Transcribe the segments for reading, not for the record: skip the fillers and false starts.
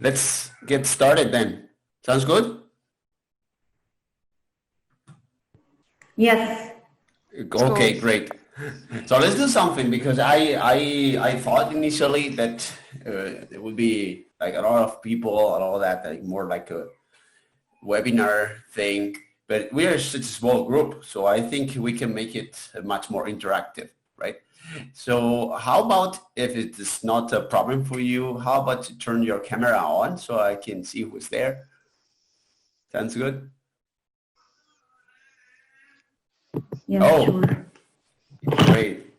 let's get started then. Sounds good? Yes. Okay, great. So let's do something, because I thought initially that it would be like a lot of people and all that, like more like a webinar thing, but we are such a small group, so I think we can make it much more interactive, right? So how about, if it is not a problem for you, how about you turn your camera on so I can see who's there? Sounds good? Yeah, sure. Great.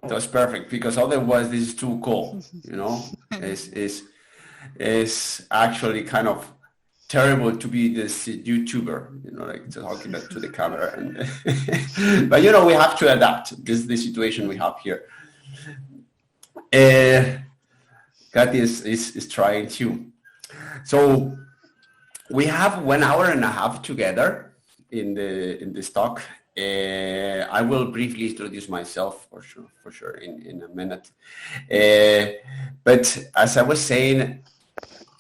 That's perfect, because otherwise this is too cool, you know? It's actually kind of terrible to be this YouTuber, you know, like talking to the camera. And but, you know, we have to adapt. This is the situation we have here. Kathy is trying to. So we have 1 hour and a half together in this talk. I will briefly introduce myself for sure in a minute. But as I was saying,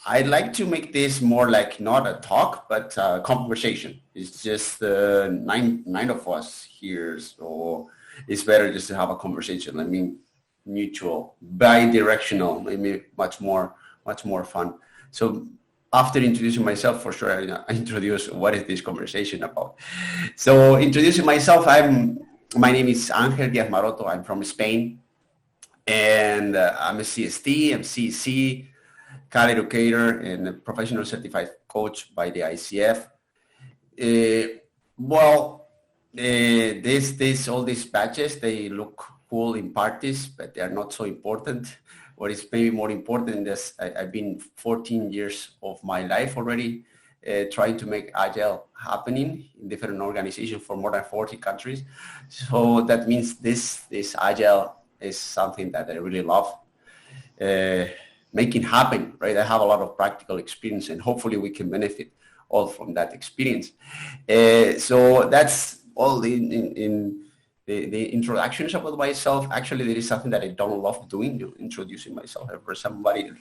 I'd like to make this more like not a talk, but a conversation. It's just nine of us here, so it's better just to have a conversation. I mean, mutual, bi-directional, maybe much more fun. So after introducing myself, for sure, I introduce what is this conversation about. So introducing myself, my name is Angel Diaz-Maroto. I'm from Spain, and I'm a CST, I'm CEC, Cal educator, and a professional certified coach by the ICF. All these badges, they look cool in parties, but they are not so important. What is maybe more important is I've been 14 years of my life already trying to make Agile happening in different organizations for more than 40 countries. So that means this Agile is something that I really love making happen, right? I have a lot of practical experience, and hopefully we can benefit all from that experience. So that's all in the introductions about myself. Actually, there is something that I don't love doing, introducing myself. For somebody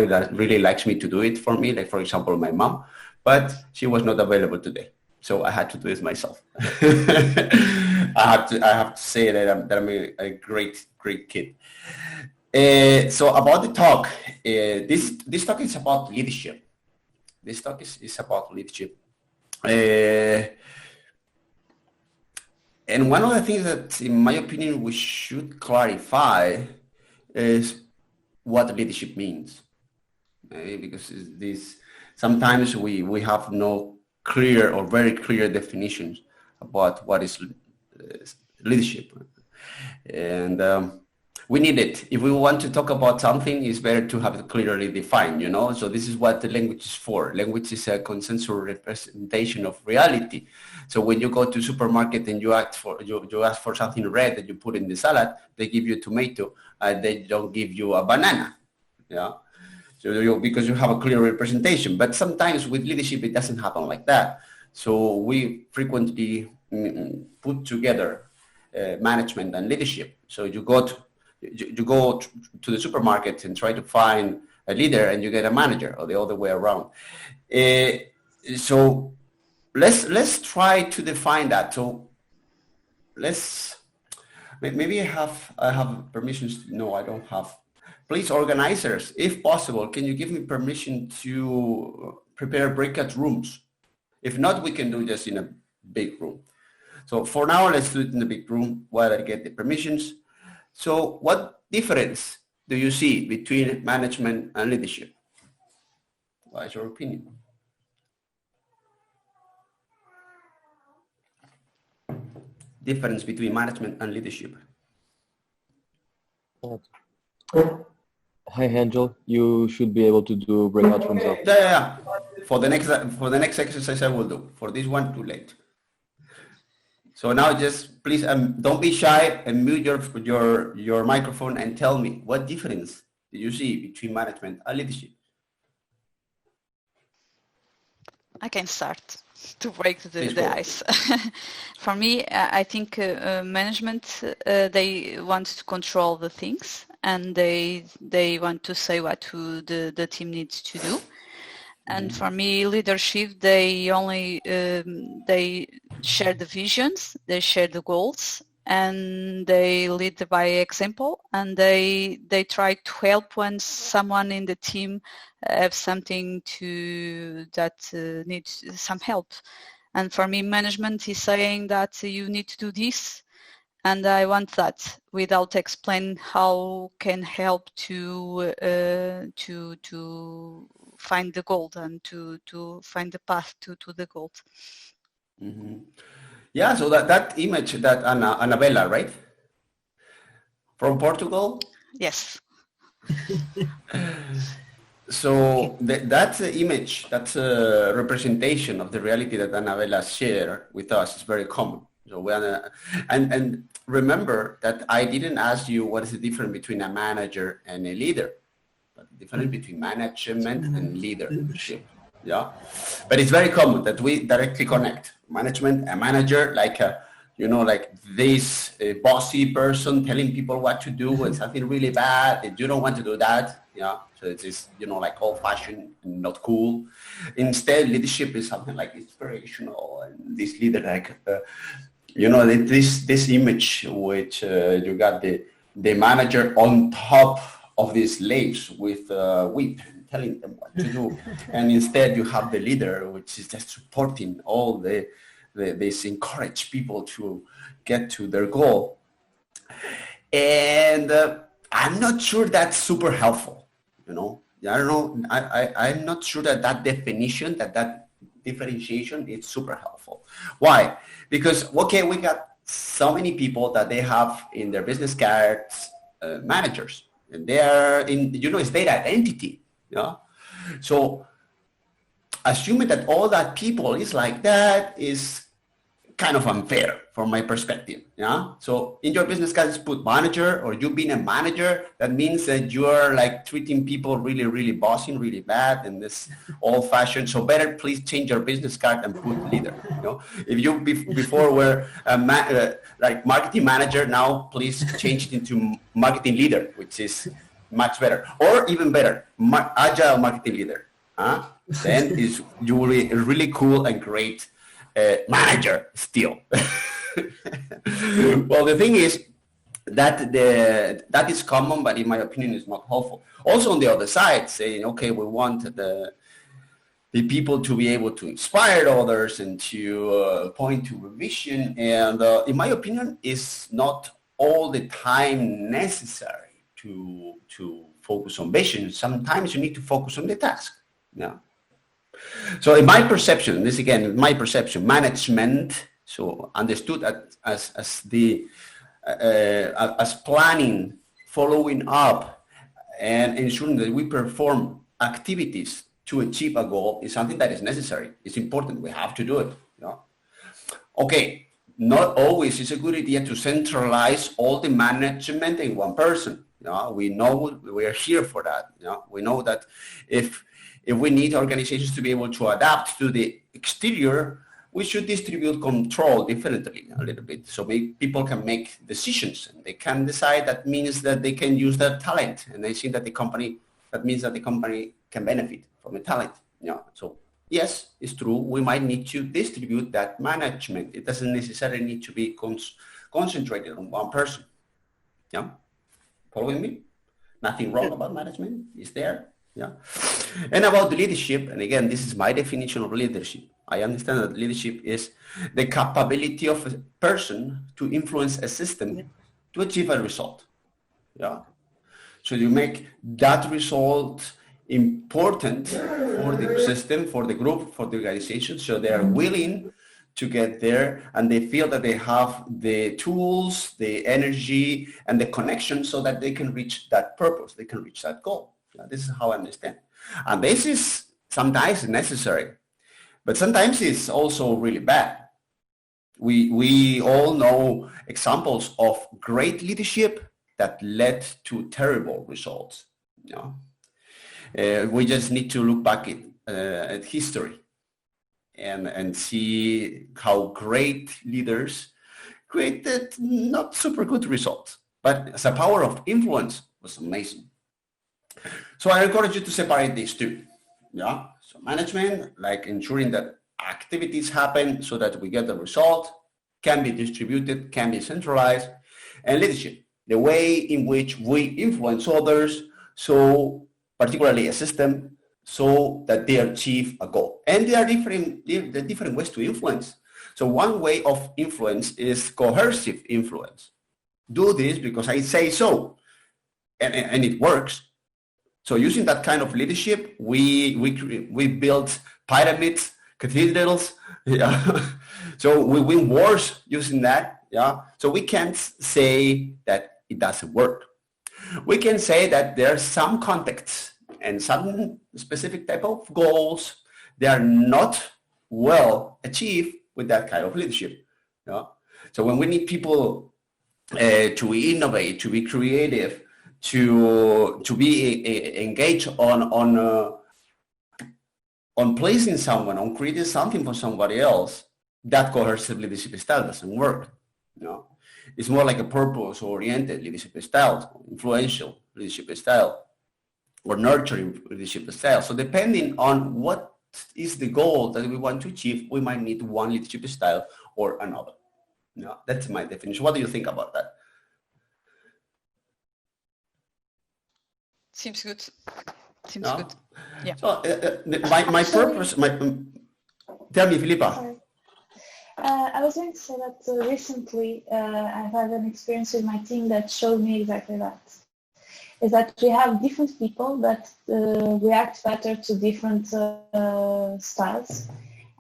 that really likes me to do it for me, like for example, my mom, but she was not available today, so I had to do it myself. I have to say that I'm a great kid. So about the talk, this talk is about leadership. This talk is about leadership. And one of the things that, in my opinion, we should clarify is what leadership means. Because sometimes we have no clear or very clear definitions about what is leadership. And we need it. If we want to talk about something, it's better to have it clearly defined, you know? So this is what the language is for. Language is a consensual representation of reality. So when you go to supermarket and you ask for something red that you put in the salad, they give you a tomato, they don't give you a banana, yeah? So because you have a clear representation. But sometimes with leadership, it doesn't happen like that. So we frequently put together management and leadership. So you go to the supermarket and try to find a leader, and you get a manager, or the other way around. So let's try to define that. So maybe I have permissions. No, I don't have. Please, organizers, if possible, can you give me permission to prepare breakout rooms? If not, we can do just in a big room. So for now, let's do it in the big room while I get the permissions. So what difference do you see between management and leadership? What is your opinion? Difference between management and leadership. Hi, Angel. You should be able to do breakout rooms. Yeah. For the next exercise, I will do. For this one, too late. So now just please don't be shy and mute your microphone and tell me what difference do you see between management and leadership? I can start to break the ice. For me, I think management, they want to control the things and they want to say what the team needs to do. And for me, leadership, they only they share the visions, they share the goals, and they lead by example, and they try to help when someone in the team have something that needs some help. And for me, management is saying that you need to do this, and I want that without explaining how can help to find the goal and to find the path to the goal. Mm-hmm. Yeah, so that image that Annabella, right? From Portugal? Yes. So that's the image, that's a representation of the reality that Annabella shared with us. It's very common. So and remember that I didn't ask you what is the difference between a manager and a leader, but the difference between management and leadership. Yeah, but it's very common that we directly connect management and manager, like like this bossy person telling people what to do when something really bad and you don't want to do that. Yeah, so it's like old-fashioned and not cool. Instead, leadership is something like inspirational, and this leader this image which you got the manager on top of these slaves with whip telling them what to do, and instead you have the leader which is just supporting all this encourage people to get to their goal. And I'm not sure that's super helpful. I don't know. I'm not sure that definition, that differentiation is super helpful. Why? Because, okay, we got so many people that they have in their business cards managers, and they are in, state identity. Yeah. So assuming that all that people is like that is kind of unfair from my perspective. Yeah. So in your business cards, put manager, or you being a manager, that means that you are like treating people really, really bossy, really bad, and this old fashioned. So better please change your business card and put leader. If you before were like marketing manager, now please change it into marketing leader, which is much better, or even better, agile marketing leader. Then you will be a really cool and great manager still. Well, the thing is that that is common, but in my opinion, is not helpful. Also, on the other side, saying, okay, we want the people to be able to inspire others and to point to a vision, and in my opinion, is not all the time necessary to focus on vision. Sometimes you need to focus on the task. Yeah. So in my perception, this again, my perception, management, so understood as planning, following up, and ensuring that we perform activities to achieve a goal is something that is necessary. It's important. We have to do it. Okay, not always is a good idea to centralize all the management in one person. We know we are here for that. We know that if we need organizations to be able to adapt to the exterior, we should distribute control differently a little bit, so people can make decisions and they can decide. That means that they can use their talent, and I think that that means that the company can benefit from the talent. So yes, it's true. We might need to distribute that management. It doesn't necessarily need to be concentrated on one person. Yeah, following me? Nothing wrong about management. It's there. Yeah. And about the leadership, and again, this is my definition of leadership. I understand that leadership is the capability of a person to influence a system to achieve a result. Yeah. So you make that result important for the system, for the group, for the organization, so they are willing to get there, and they feel that they have the tools, the energy, and the connection so that they can reach that purpose, they can reach that goal. This is how I understand. And this is sometimes necessary, but sometimes it's also really bad. We all know examples of great leadership that led to terrible results. We just need to look back at history and see how great leaders created not super good results, but as a power of influence, was amazing. So I encourage you to separate these two. Yeah. So management, like ensuring that activities happen so that we get the result, can be distributed, can be centralized, and leadership, the way in which we influence others, so particularly a system, so that they achieve a goal. And there are different ways to influence. So one way of influence is coercive influence. Do this because I say so, and it works. So using that kind of leadership, we build pyramids, cathedrals. Yeah. So we win wars using that. Yeah. So we can't say that it doesn't work. We can say that there are some contexts and some specific type of goals they are not well achieved with that kind of leadership. Yeah. So when we need people to innovate, to be creative, to be engaged on placing someone, on creating something for somebody else, that coercive leadership style doesn't work. You know, it's more like a purpose-oriented leadership style, influential leadership style, or nurturing leadership style. So depending on what is the goal that we want to achieve, we might need one leadership style or another. You know, that's my definition. What do you think about that? Seems good. Seems good. Yeah. So my purpose, tell me, Filipa. Sorry. I was going to say that recently I've had an experience with my team that showed me exactly that. Is that we have different people that react better to different styles.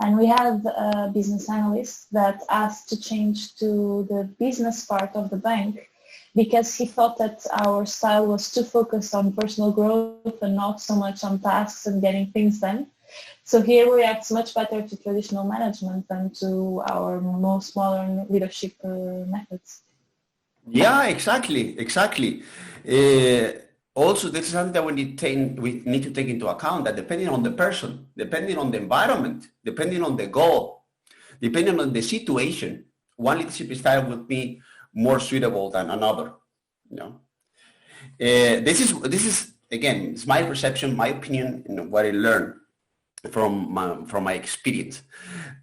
And we have a business analyst that asked to change to the business part of the bank because he thought that our style was too focused on personal growth and not so much on tasks and getting things done. So here reacts much better to traditional management than to our most modern leadership methods. Yeah, exactly. Also, this is something that we need to take into account, that depending on the person, depending on the environment, depending on the goal, depending on the situation, one leadership style will be more suitable than another. You know, this is again, it's my perception, my opinion, what I learned from my experience.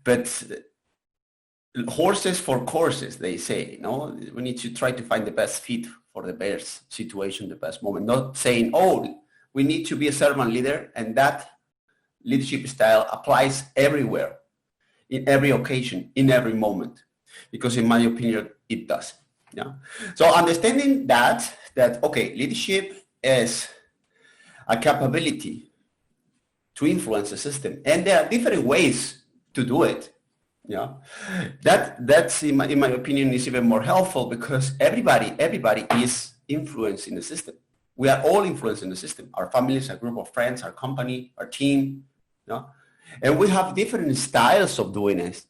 But horses for courses, they say. You know, we need to try to find the best fit for the best situation, the best moment. Not saying, oh, we need to be a servant leader, and that leadership style applies everywhere, in every occasion, in every moment. Because in my opinion, it does. Yeah. So understanding that okay, leadership is a capability to influence the system, and there are different ways to do it. Yeah, that's in my opinion is even more helpful because everybody is influencing the system. We are all influencing the system. Our families, our group of friends, our company, our team. Yeah, and we have different styles of doing it.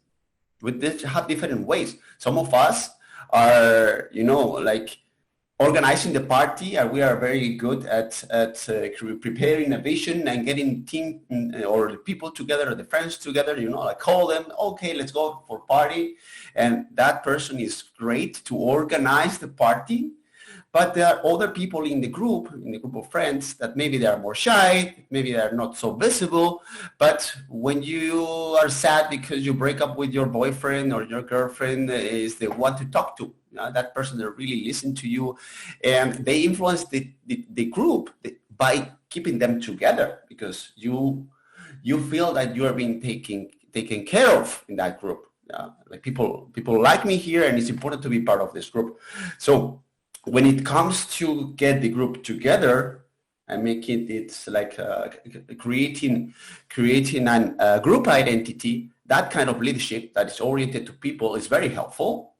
We have different ways. Some of us are, like organizing the party, and we are very good at preparing a vision and getting team or the people together, or the friends together, like call them, okay, let's go for party. And that person is great to organize the party. But there are other people in the group of friends that maybe they are more shy, maybe they are not so visible. But when you are sad because you break up with your boyfriend or your girlfriend, is the one to talk to. That person that really listen to you, and they influence the group by keeping them together because you feel that you are being taken care of in that group. Like people like me here, and it's important to be part of this group. So when it comes to get the group together and make it's like creating a group identity, that kind of leadership that is oriented to people is very helpful.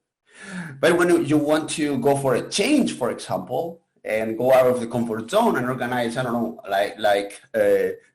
But when you want to go for a change, for example, and go out of the comfort zone and organize, I don't know, like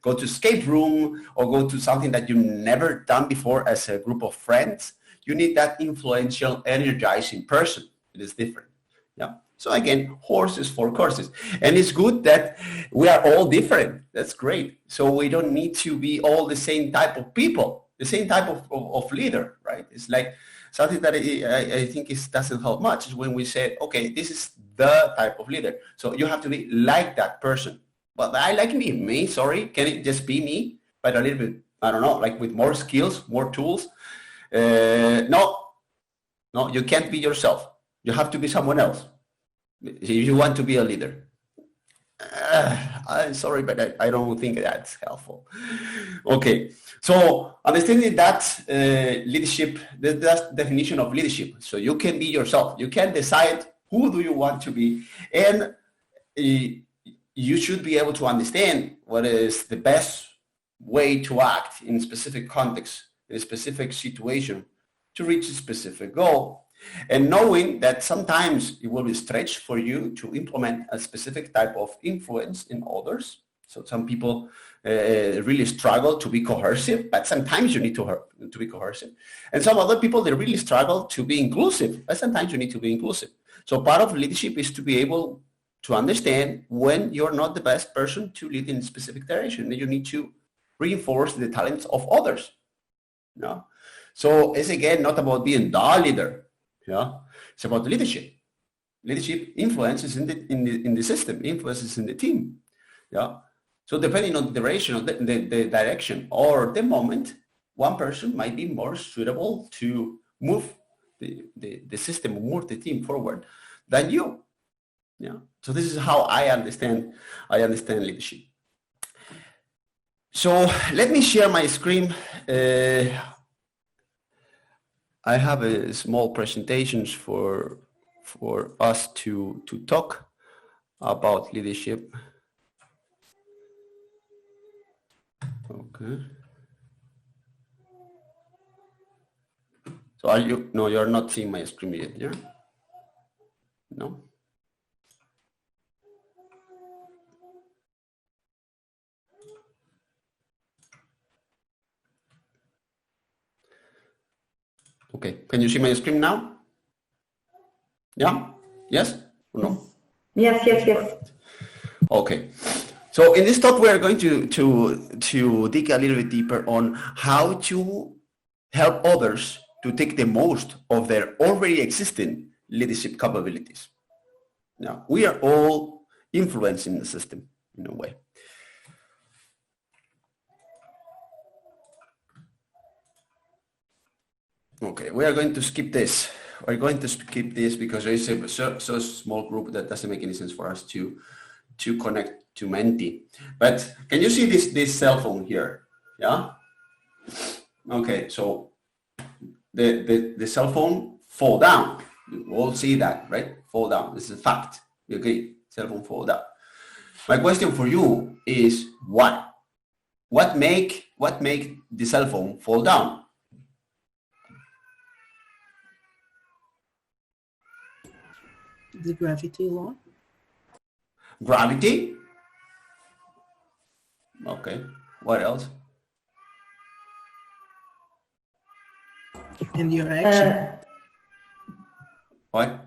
go to escape room or go to something that you've never done before as a group of friends, you need that influential, energizing person. It is different. Yeah. So again, horses for courses. And it's good that we are all different. That's great. So we don't need to be all the same type of people, the same type of leader, right? It's like something that I think doesn't help much is when we say, okay, this is the type of leader. So you have to be like that person. But I like me, sorry, can it just be me? But a little bit, I don't know, like with more skills, more tools. No, you can't be yourself. You have to be someone else if you want to be a leader. I'm sorry, but I don't think that's helpful. Okay, so understanding that leadership, that's the definition of leadership. So you can be yourself. You can decide who do you want to be, and you should be able to understand what is the best way to act in a specific context, in a specific situation, to reach a specific goal. And knowing that sometimes it will be stretched for you to implement a specific type of influence in others. So some people really struggle to be coercive, but sometimes you need to be coercive. And some other people, they really struggle to be inclusive, but sometimes you need to be inclusive. So part of leadership is to be able to understand when you're not the best person to lead in a specific direction, that you need to reinforce the talents of others. No? So it's again not about being the leader. Yeah, it's about leadership. Leadership influences in the system, influences in the team. Yeah. So depending on the direction of the direction or the moment, one person might be more suitable to move the system, move the team forward than you. Yeah. So this is how I understand leadership. So let me share my screen. I have a small presentations for us to talk about leadership. Okay. So you're not seeing my screen yet, yeah? No? Okay, can you see my screen now? Yeah? Yes or no? Yes. Perfect. Okay. So in this talk, we are going to dig a little bit deeper on how to help others to take the most of their already existing leadership capabilities. Now, we are all influencing the system in a way. Okay, we are going to skip this. We're going to skip this because there is a so small group that doesn't make any sense for us to connect to Menti. But can you see this cell phone here? Yeah. Okay, so the cell phone fall down. You all see that, right? Fall down. This is a fact. You agree? Cell phone fall down. My question for you is why? What make the cell phone fall down? The gravity law. Gravity? Okay. What else? And your action. What?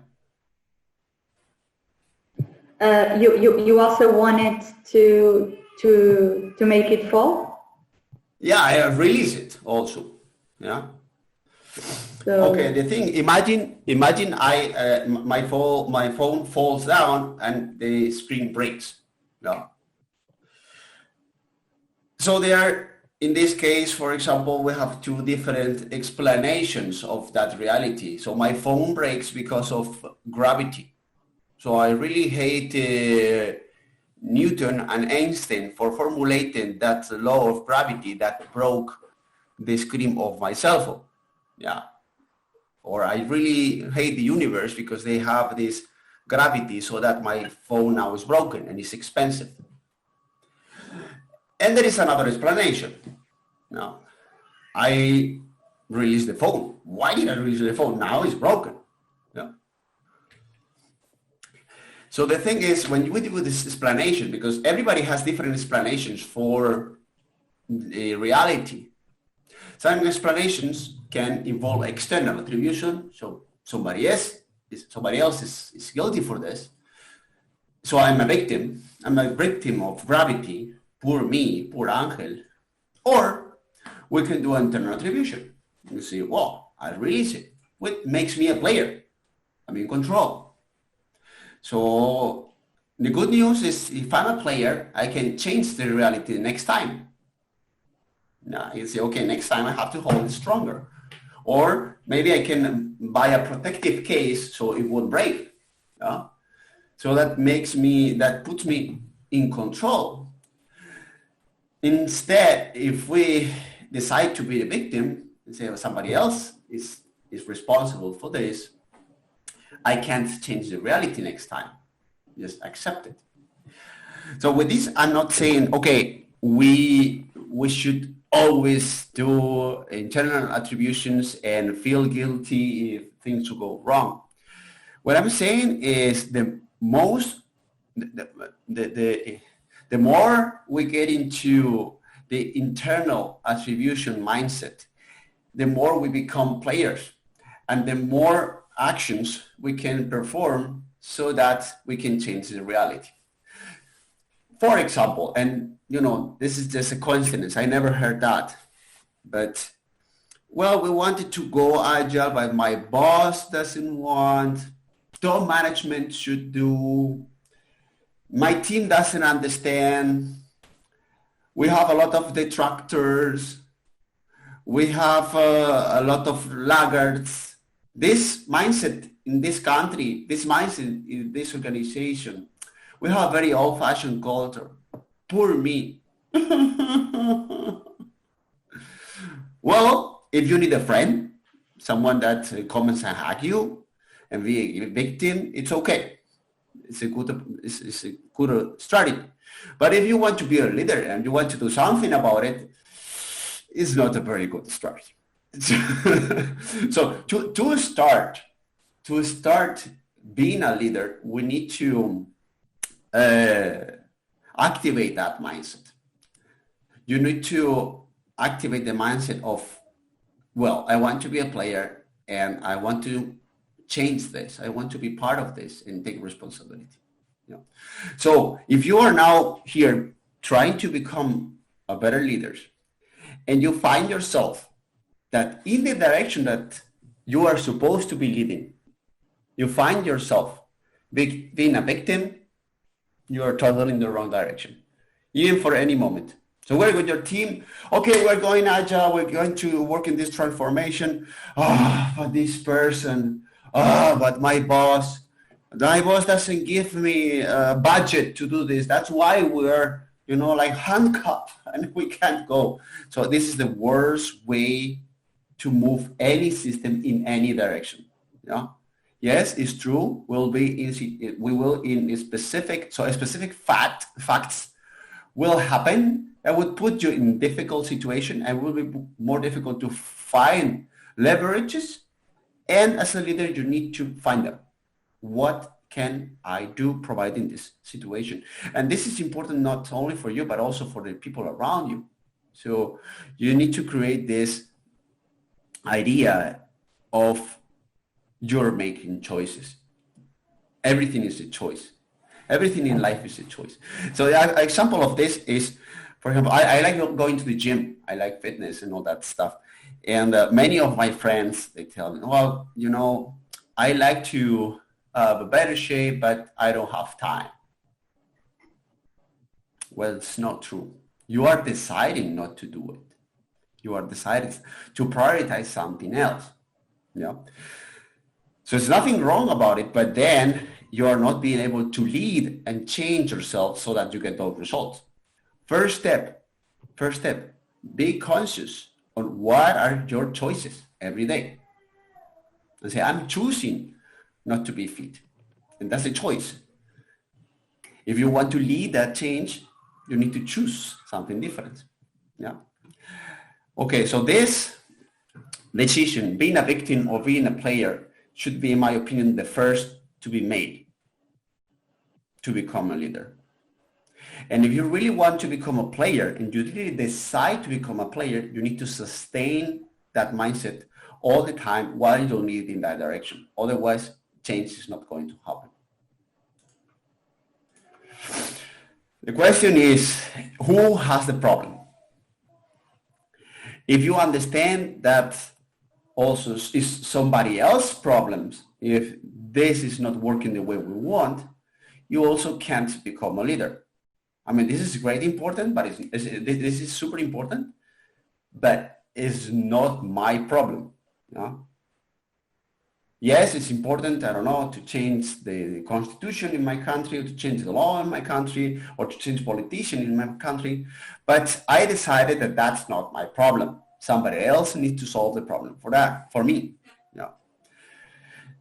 You also wanted to make it fall? Yeah, I release it also. Yeah. So, okay, the thing, imagine my phone falls down and the screen breaks. Yeah. So in this case, for example, we have two different explanations of that reality. So my phone breaks because of gravity. So I really hate Newton and Einstein for formulating that law of gravity that broke the screen of my cell phone. Yeah. Or I really hate the universe because they have this gravity so that my phone now is broken and it's expensive. And there is another explanation. Now, I released the phone. Why did I release the phone? Now it's broken. Yeah. So the thing is, when we do this explanation, because everybody has different explanations for the reality, some explanations can involve external attribution. So somebody else is guilty for this. So I'm a victim. I'm a victim of gravity. Poor me, poor Angel. Or we can do internal attribution. You see, well, I release it. which makes me a player. I'm in control. So the good news is if I'm a player, I can change the reality next time. Now you say, okay, next time I have to hold it stronger. Or maybe I can buy a protective case so it won't break. Yeah? So that puts me in control. Instead, if we decide to be the victim and say somebody else is responsible for this, I can't change the reality next time. Just accept it. So with this, I'm not saying, okay, we should always do internal attributions and feel guilty if things will go wrong. What I'm saying is the more we get into the internal attribution mindset, the more we become players and the more actions we can perform so that we can change the reality. For example, and this is just a coincidence, I never heard that, but well, we wanted to go agile, but my boss doesn't want, top management should do, my team doesn't understand, we have a lot of detractors, we have a lot of laggards. This mindset in this country, this mindset in this organization, we have a very old-fashioned culture. Poor me. Well, if you need a friend, someone that comes and hug you and be a victim, it's okay. It's a good strategy. But if you want to be a leader and you want to do something about it, it's not a very good strategy. So to start being a leader, we need to activate that mindset. You need to activate the mindset of, well, I want to be a player and I want to change this. I want to be part of this and take responsibility. So if you are now here trying to become a better leader and you find yourself that in the direction that you are supposed to be leading, you find yourself being a victim, you are totally in the wrong direction, even for any moment. So we're with your team. Okay, we're going agile. We're going to work in this transformation. But this person, but my boss doesn't give me a budget to do this. That's why we're, like handcuffed and we can't go. So this is the worst way to move any system in any direction. Yes, it's true. We will in a specific facts will happen that would put you in difficult situation and will be more difficult to find leverages. And as a leader, you need to find them. What can I do providing this situation? And this is important not only for you, but also for the people around you. So you need to create this idea of you're making choices. Everything is a choice. Everything in life is a choice. So an example of this is, for example, I like going to the gym. I like fitness and all that stuff. And many of my friends, they tell me, well, I like to have a better shape, but I don't have time. Well, it's not true. You are deciding not to do it. You are deciding to prioritize something else. So there's nothing wrong about it, but then you are not being able to lead and change yourself so that you get those results. First step, be conscious on what are your choices every day. And say, I'm choosing not to be fit. And that's a choice. If you want to lead that change, you need to choose something different. Okay, so this decision, being a victim or being a player, should be, in my opinion, the first to be made to become a leader. And if you really want to become a player and you really decide to become a player, you need to sustain that mindset all the time while you're leading in that direction. Otherwise, change is not going to happen. The question is, who has the problem? If you understand that also is somebody else's problems. If this is not working the way we want, you also can't become a leader. I mean, this is great important, but this is super important, but it's not my problem. You know? Yes, it's important, I don't know, to change the constitution in my country, or to change the law in my country, or to change politician in my country. But I decided that that's not my problem. Somebody else needs to solve the problem for me. Yeah.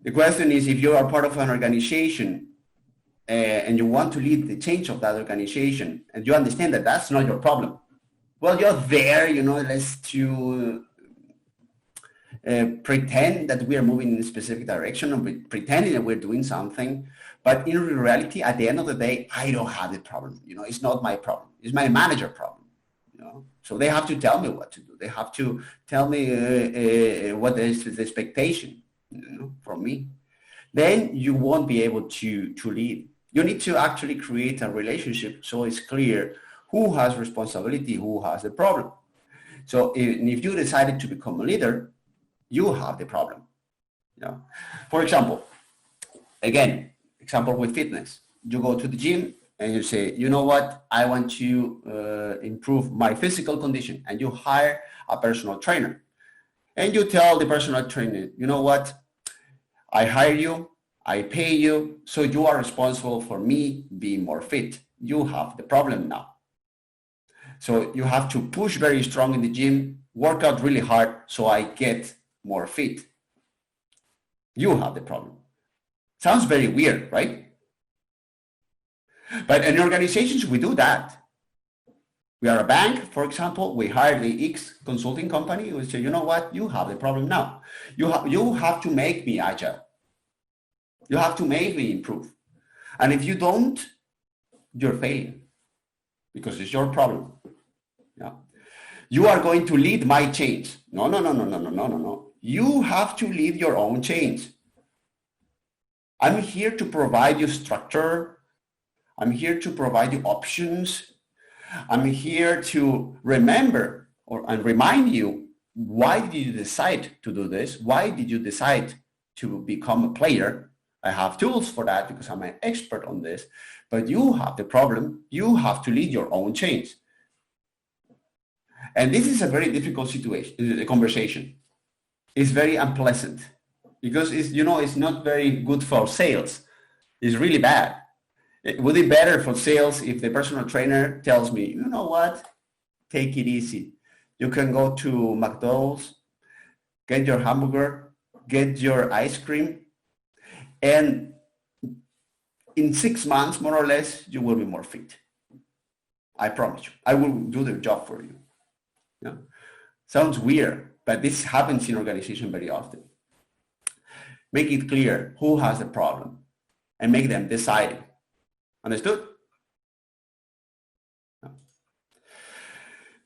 The question is, if you are part of an organization and you want to lead the change of that organization, and you understand that that's not your problem, well, you're there, let's to pretend that we are moving in a specific direction, and pretending that we're doing something. But in reality, at the end of the day, I don't have the problem. It's not my problem. It's my manager problem. So they have to tell me what to do. They have to tell me what is the expectation from me. Then you won't be able to lead. You need to actually create a relationship so it's clear who has responsibility, who has the problem. So if you decided to become a leader, you have the problem. For example, again, example with fitness. You go to the gym and you say, you know what, I want to improve my physical condition, and you hire a personal trainer. And you tell the personal trainer, you know what, I hire you, I pay you, so you are responsible for me being more fit. You have the problem now. So you have to push very strong in the gym, work out really hard so I get more fit. You have the problem. Sounds very weird, right? But in organizations, we do that. We are a bank, for example, we hire the X consulting company. We say, you know what, you have the problem now. You have to make me agile. You have to make me improve. And if you don't, you're failing because it's your problem. Yeah. You are going to lead my change. No. You have to lead your own change. I'm here to provide you structure. I'm here to provide you options. I'm here to remember and remind you, why did you decide to do this? Why did you decide to become a player? I have tools for that because I'm an expert on this, but you have the problem. You have to lead your own change. And this is a very difficult conversation. It's very unpleasant because it's not very good for sales. It's really bad. Would it be better for sales if the personal trainer tells me, you know what, take it easy. You can go to McDonald's, get your hamburger, get your ice cream, and in 6 months, more or less, you will be more fit. I promise you. I will do the job for you. Sounds weird, but this happens in organization very often. Make it clear who has the problem and make them decide. Understood?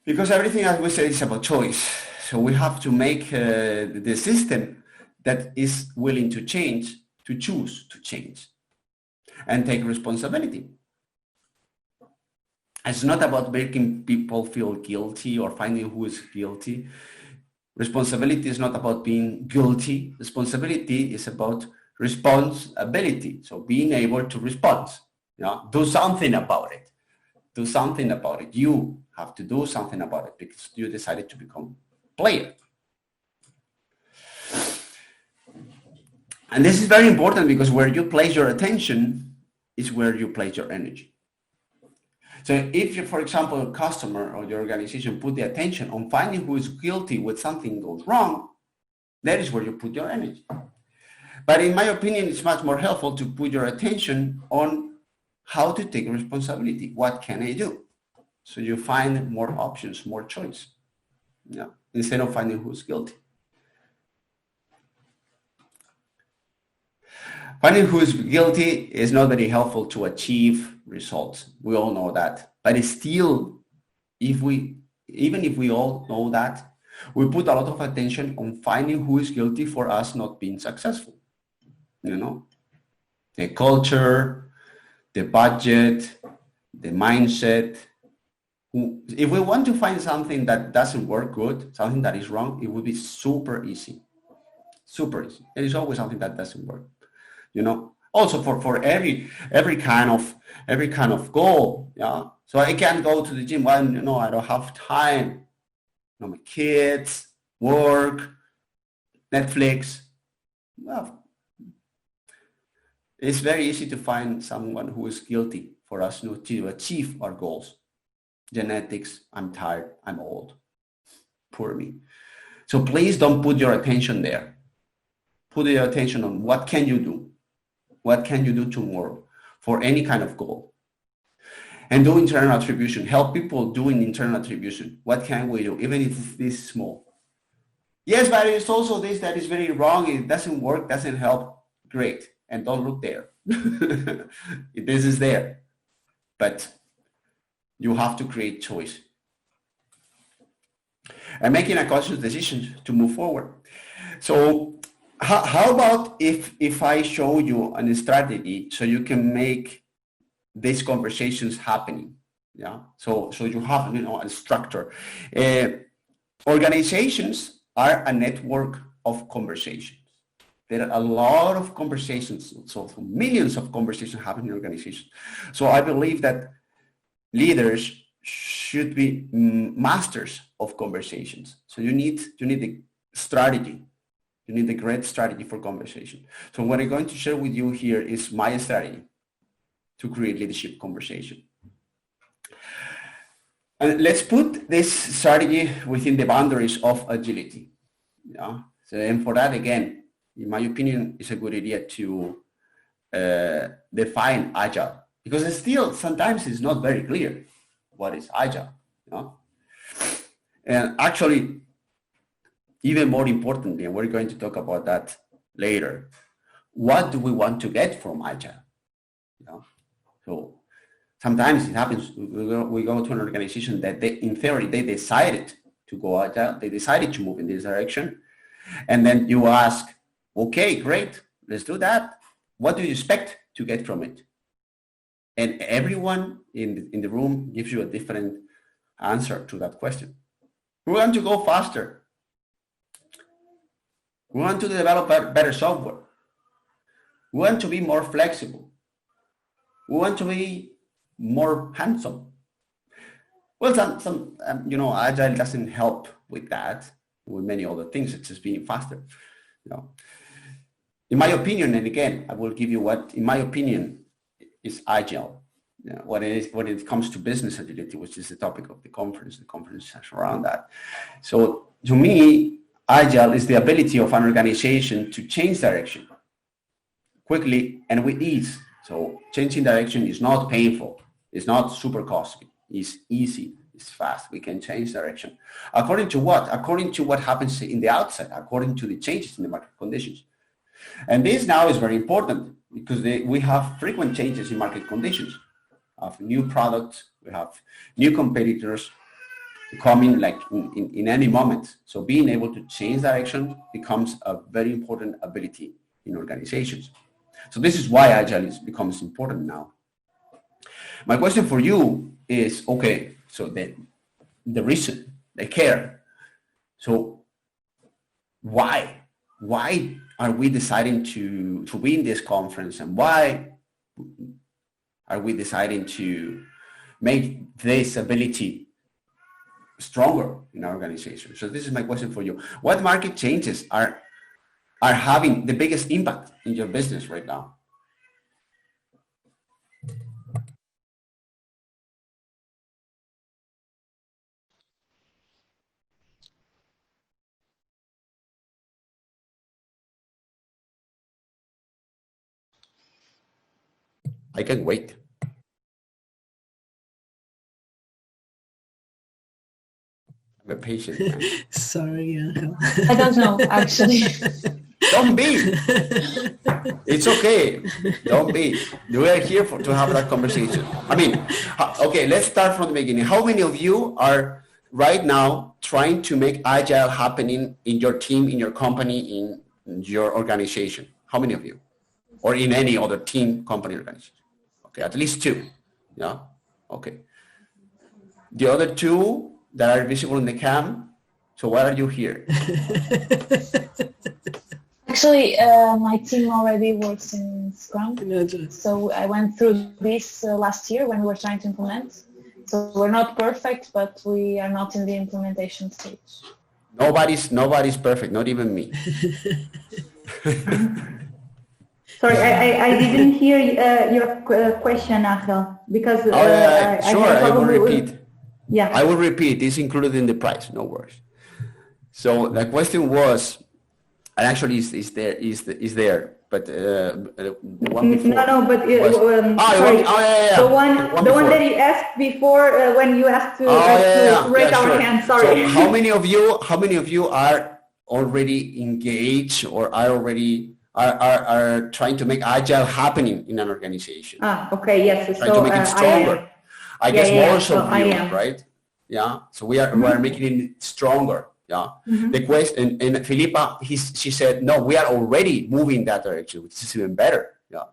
Because everything, as we said, is about choice. So we have to make the system that is willing to change, to choose to change and take responsibility. It's not about making people feel guilty or finding who is guilty. Responsibility is not about being guilty. Responsibility is about responsibility. So being able to respond. Do something about it. Do something about it. You have to do something about it because you decided to become a player. And this is very important because where you place your attention is where you place your energy. So if you, for example, a customer or your organization put the attention on finding who is guilty when something goes wrong, that is where you put your energy. But in my opinion, it's much more helpful to put your attention on how to take responsibility. What can I do? So you find more options, more choice, instead of finding who's guilty. Finding who is guilty is not very helpful to achieve results. We all know that. But it's still, even if we all know that, we put a lot of attention on finding who is guilty for us not being successful. The culture, the budget, the mindset. If we want to find something that doesn't work good, something that is wrong, it would be super easy. super easy. There is always something that doesn't work, you know. Also for every kind of goal, yeah. So I can't go to the gym. Well, you know, I don't have time. You know, my kids, work, Netflix. Well, it's very easy to find someone who is guilty for us to achieve our goals. Genetics, I'm tired, I'm old. Poor me. So please don't put your attention there. Put your attention on what can you do? What can you do tomorrow for any kind of goal? And do internal attribution. Help people doing internal attribution. What can we do, even if it's this small? Yes, but it's also this that is very wrong. It doesn't work, doesn't help. Great. And don't look there. This is there. But you have to create choice. And making a conscious decision to move forward. So how about if I show you a strategy so you can make these conversations happening? Yeah. So you have, you know, a structure. Organizations are a network of conversations. There are a lot of conversations, so millions of conversations happen in organizations. So I believe that leaders should be masters of conversations. So you need a strategy. You need a great strategy for conversation. So what I'm going to share with you here is my strategy to create leadership conversation. And let's put this strategy within the boundaries of agility. Yeah. So, and for that, again, in my opinion, it's a good idea to define Agile, because it's still sometimes it's not very clear what is Agile. You know? And actually, even more importantly, and we're going to talk about that later, what do we want to get from Agile? You know? So sometimes it happens, we go to an organization that in theory, they decided to go Agile, they decided to move in this direction. And then you ask, okay, great, let's do that. What do you expect to get from it? And everyone in the room gives you a different answer to that question. We want to go faster. We want to develop better software. We want to be more flexible. We want to be more handsome. Well, some you know, Agile doesn't help with that, with many other things. It's just being faster. You know, in my opinion, and again, I will give you what, in my opinion, is Agile. You know, when it comes to business agility, which is the topic of the conference is around that. So to me, Agile is the ability of an organization to change direction quickly and with ease. So changing direction is not painful. It's not super costly. It's easy. It's fast. We can change direction. According to what? According to what happens in the outside, according to the changes in the market conditions. And this now is very important because we have frequent changes in market conditions. We have new products, we have new competitors coming like in any moment. So being able to change direction becomes a very important ability in organizations. So this is why Agile becomes important now. My question for you is, okay, so the reason, the care. So why are we deciding to be in this conference, and why are we deciding to make this ability stronger in our organization? So this is my question for you. What market changes are having the biggest impact in your business right now? I can wait. I'm a patient man. Sorry, Angel. I don't know, actually. Don't be. It's okay. Don't be. We are here to have that conversation. I mean, okay, let's start from the beginning. How many of you are right now trying to make Agile happening in your team, in your company, in your organization? How many of you? Or in any other team, company, organization? Okay, at least two. Yeah. Okay. The other two that are visible in the cam. So why are you here? Actually, my team already works in Scrum. Imagine. So I went through this last year when we were trying to implement. So we're not perfect, but we are not in the implementation stage. Nobody's perfect, not even me. Sorry, I didn't hear your question, Agile, because Sure, I will repeat. Yeah. I will repeat. It's included in the price. No worries. So the question was, and actually is there, but the one before. No, but sorry. The one that you asked before when you asked to raise our hand. Sorry. So how many of you are already engaged or are trying to make Agile happening in an organization? Okay, yes. Trying to make it stronger. I guess most of you, right? Yeah. So we are making it stronger. Yeah. The question, and Filipa, she said, no, we are already moving that direction, which is even better. Yeah.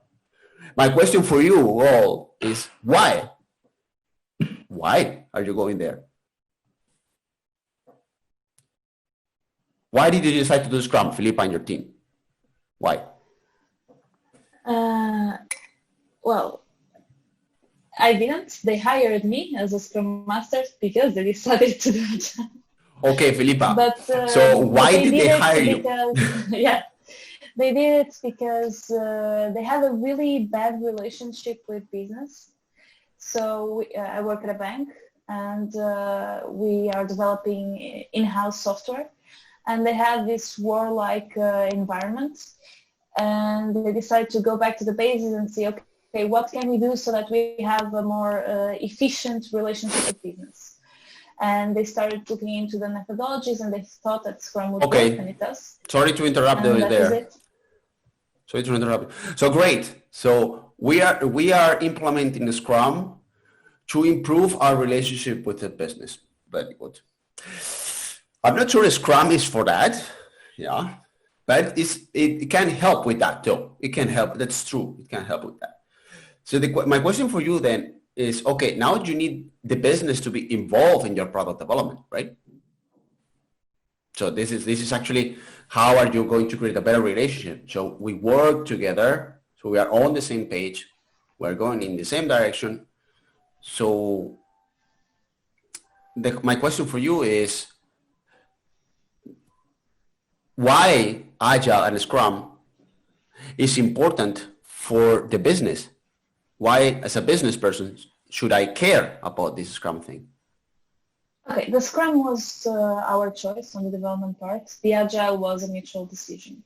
My question for you all is why? Why are you going there? Why did you decide to do Scrum, Filipa, and your team? Why? Well, I didn't. They hired me as a Scrum Master because they decided to do it. Okay, Filipa. But, so why did they hire you? Yeah, they did it because they have a really bad relationship with business. So I work at a bank, and we are developing in-house software, and they have this war-like environment, and they decided to go back to the basics and see, okay, what can we do so that we have a more efficient relationship with business? And they started looking into the methodologies, and they thought that Scrum would work, and it does. Sorry to interrupt you there. Sorry to interrupt. So great. So we are implementing the Scrum to improve our relationship with the business. Very good. I'm not sure Scrum is for that. Yeah. But it can help with that too. It can help. That's true. It can help with that. So my question for you then is, okay, now you need the business to be involved in your product development, right? So this is actually how are you going to create a better relationship? So we work together, so we are on the same page, we're going in the same direction. So my question for you is, why Agile and Scrum is important for the business? Why, as a business person, should I care about this Scrum thing? Okay, the Scrum was our choice on the development part. The Agile was a mutual decision.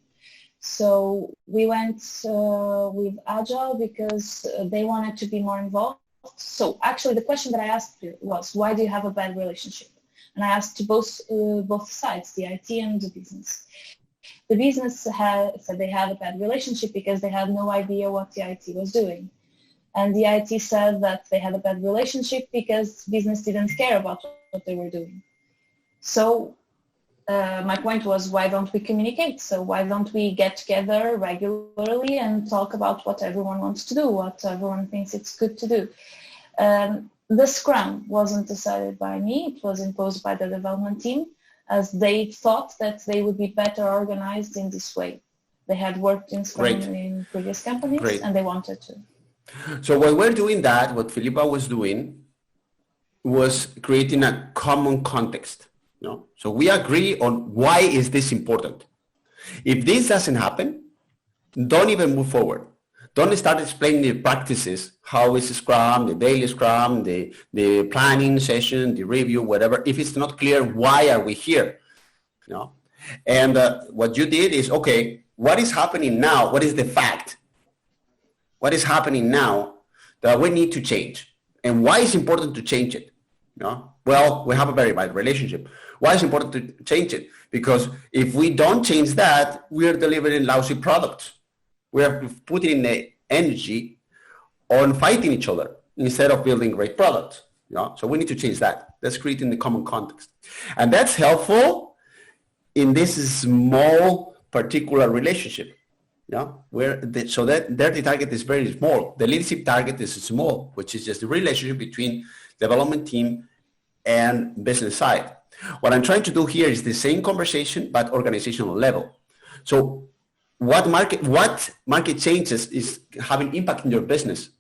So we went with Agile because they wanted to be more involved. So actually the question that I asked you was, why do you have a bad relationship? And I asked both sides, the IT and the business. The business said they had a bad relationship because they had no idea what the IT was doing. And the IT said that they had a bad relationship because business didn't care about what they were doing. So my point was, why don't we communicate? So why don't we get together regularly and talk about what everyone wants to do, what everyone thinks it's good to do? The Scrum wasn't decided by me. It was imposed by the development team, as they thought that they would be better organized in this way. They had worked in Scrum in previous companies, and they wanted to. So when we're doing that, what Filipa was doing was creating a common context. You know? So we agree on why is this important. If this doesn't happen, don't even move forward. Don't start explaining the practices, how is Scrum, the daily Scrum, the planning session, the review, whatever. If it's not clear, why are we here? You know? And what you did is, okay, what is happening now? What is the fact? What is happening now that we need to change? And why is it important to change it? You know? Well, we have a very bad relationship. Why is it important to change it? Because if we don't change that, we are delivering lousy products. We are putting the energy on fighting each other instead of building great products. You know? So we need to change that. That's creating the common context. And that's helpful in this small particular relationship. Yeah, so that the target is very small. The leadership target is small, which is just the relationship between development team and business side. What I'm trying to do here is the same conversation, but organizational level. So what market changes is having impact in your business,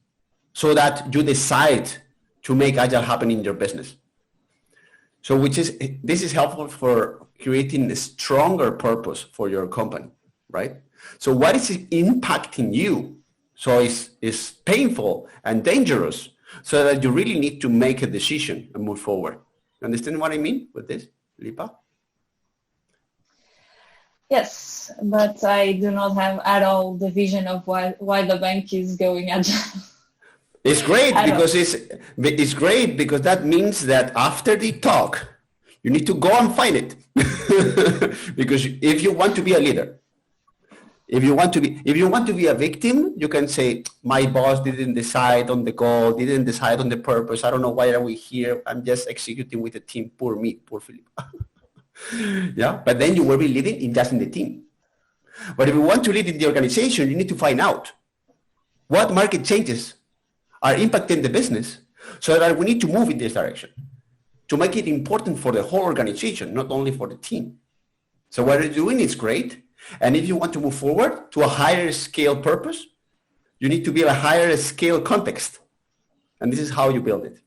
so that you decide to make Agile happen in your business. So this is helpful for creating a stronger purpose for your company, right? So what is impacting you? So it's painful and dangerous, so that you really need to make a decision and move forward. Understand what I mean with this, Lipa? Yes, but I do not have at all the vision of why the bank is going Agile. It's great because it's great because that means that after the talk, you need to go and find it. Because if you want to be a leader, if you want to be a victim, you can say, my boss didn't decide on the goal, didn't decide on the purpose. I don't know why are we here. I'm just executing with the team. Poor me, poor Philip. Yeah, but then you will be leading just in the team. But if you want to lead in the organization, you need to find out what market changes are impacting the business, so that we need to move in this direction to make it important for the whole organization, not only for the team. So what you're doing is great. And if you want to move forward to a higher scale purpose, you need to build a higher scale context. And this is how you build it.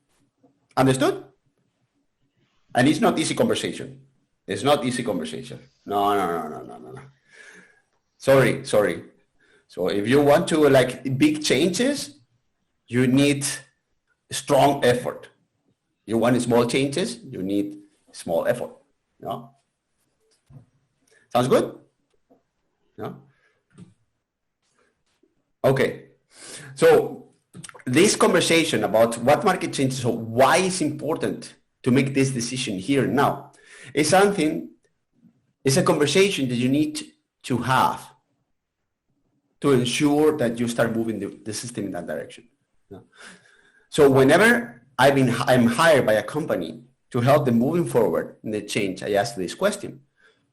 Understood? And it's not easy conversation. It's not easy conversation. No. Sorry. So if you want to like big changes, you need strong effort. You want small changes, you need small effort. Yeah. Sounds good? Yeah. Okay. So this conversation about what market changes, or why it's important to make this decision here and now, is a conversation that you need to have to ensure that you start moving the system in that direction. Yeah. So whenever I'm hired by a company to help them moving forward in the change, I ask this question.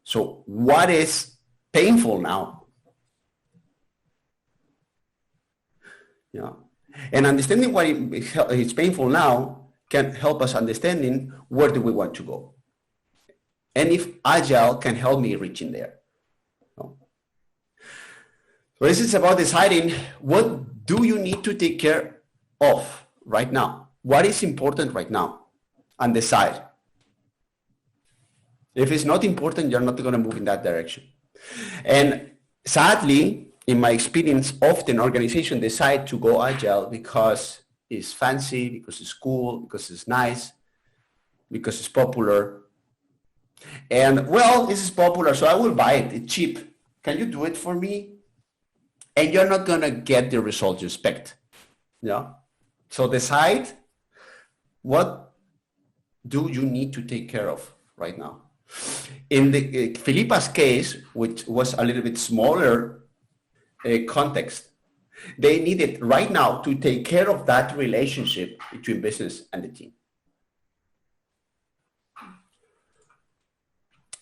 So what is painful now? Yeah. And understanding what is painful now can help us understanding where do we want to go. And if Agile can help me reaching there. So this is about deciding what do you need to take care of right now? What is important right now? And decide. If it's not important, you're not going to move in that direction. And sadly, in my experience, often organizations decide to go Agile because it's fancy, because it's cool, because it's nice, because it's popular. And well, this is popular, so I will buy it. It's cheap. Can you do it for me? And you're not going to get the results you expect. Yeah. So decide, what do you need to take care of right now? In the Filipa's case, which was a little bit smaller context, they needed right now to take care of that relationship between business and the team.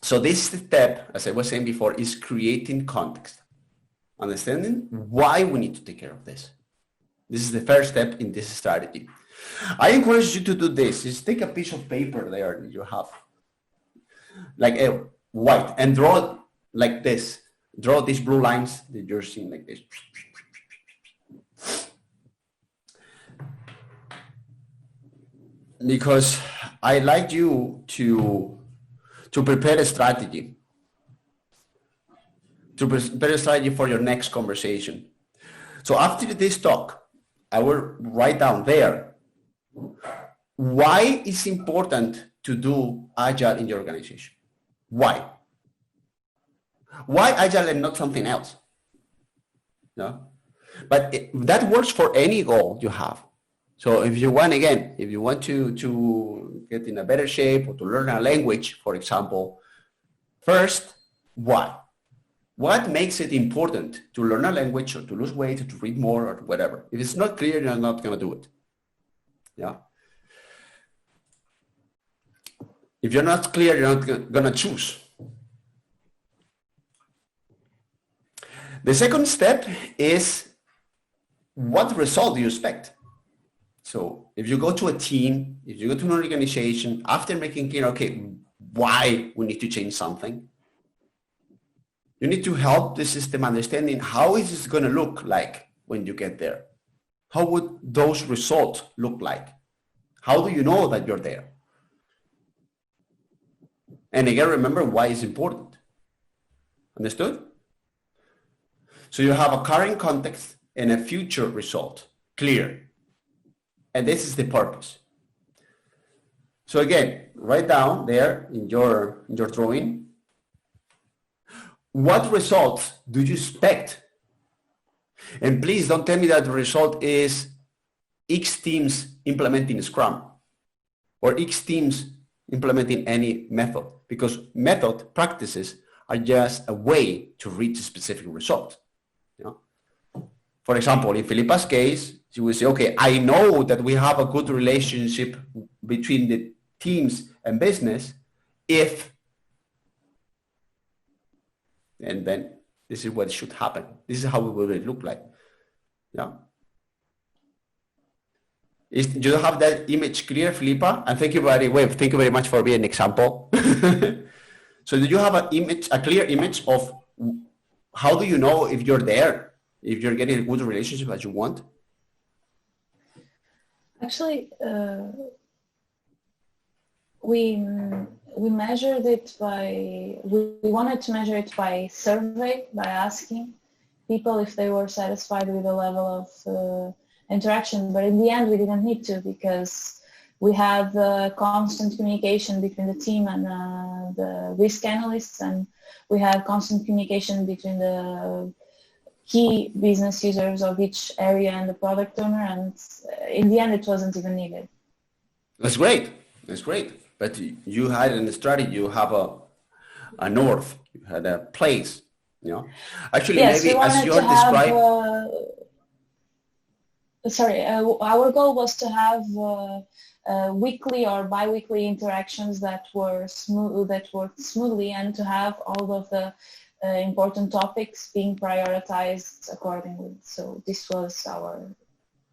So this step, as I was saying before, is creating context, understanding why we need to take care of this. This is the first step in this strategy. I encourage you to do this. Is take a piece of paper there that you have, like a white, and draw it like this. Draw these blue lines that you're seeing like this. Because I like you to prepare a strategy. To prepare a strategy for your next conversation. So after this talk, I will write down there why it's important to do Agile in your organization. Why? Why Agile and not something else? No? But that works for any goal you have. So if you want, again, if you want to get in a better shape or to learn a language, for example, first, why? What makes it important to learn a language or to lose weight or to read more or whatever? If it's not clear, you're not going to do it. Yeah. If you're not clear, you're not going to choose. The second step is, what result do you expect? So if you go to a team, if you go to an organization, after making clear, okay, why we need to change something, You need to help the system understanding how is this going to look like when you get there? How would those results look like? How do you know that you're there? And again, remember why it's important. Understood? So you have a current context and a future result, clear. And this is the purpose. So again, write down there in your drawing, what results do you expect? And please don't tell me that the result is X teams implementing Scrum or X teams implementing any method, because method practices are just a way to reach a specific result. You know? For example, in Filipa's case, she will say, okay, I know that we have a good relationship between the teams and business if, and then this is what should happen. This is how it will look like. Yeah. Do you have that image clear, Filipa? And thank you very much for being an example. So do you have a clear image of how do you know if you're there, if you're getting a good relationship as you want? Actually, we measured it by, we wanted to measure it by survey, by asking people if they were satisfied with the level of interaction, but in the end we didn't need to, because we had constant communication between the team and the risk analysts, and we had constant communication between the key business users of each area and the product owner, and in the end it wasn't even needed. That's great. That's great. But you had in the strategy, you have a north, you had a place, you know. Actually, yes, maybe as you're describing. Our goal was to have weekly or bi-weekly interactions that were worked smoothly, and to have all of the important topics being prioritized accordingly. So this was our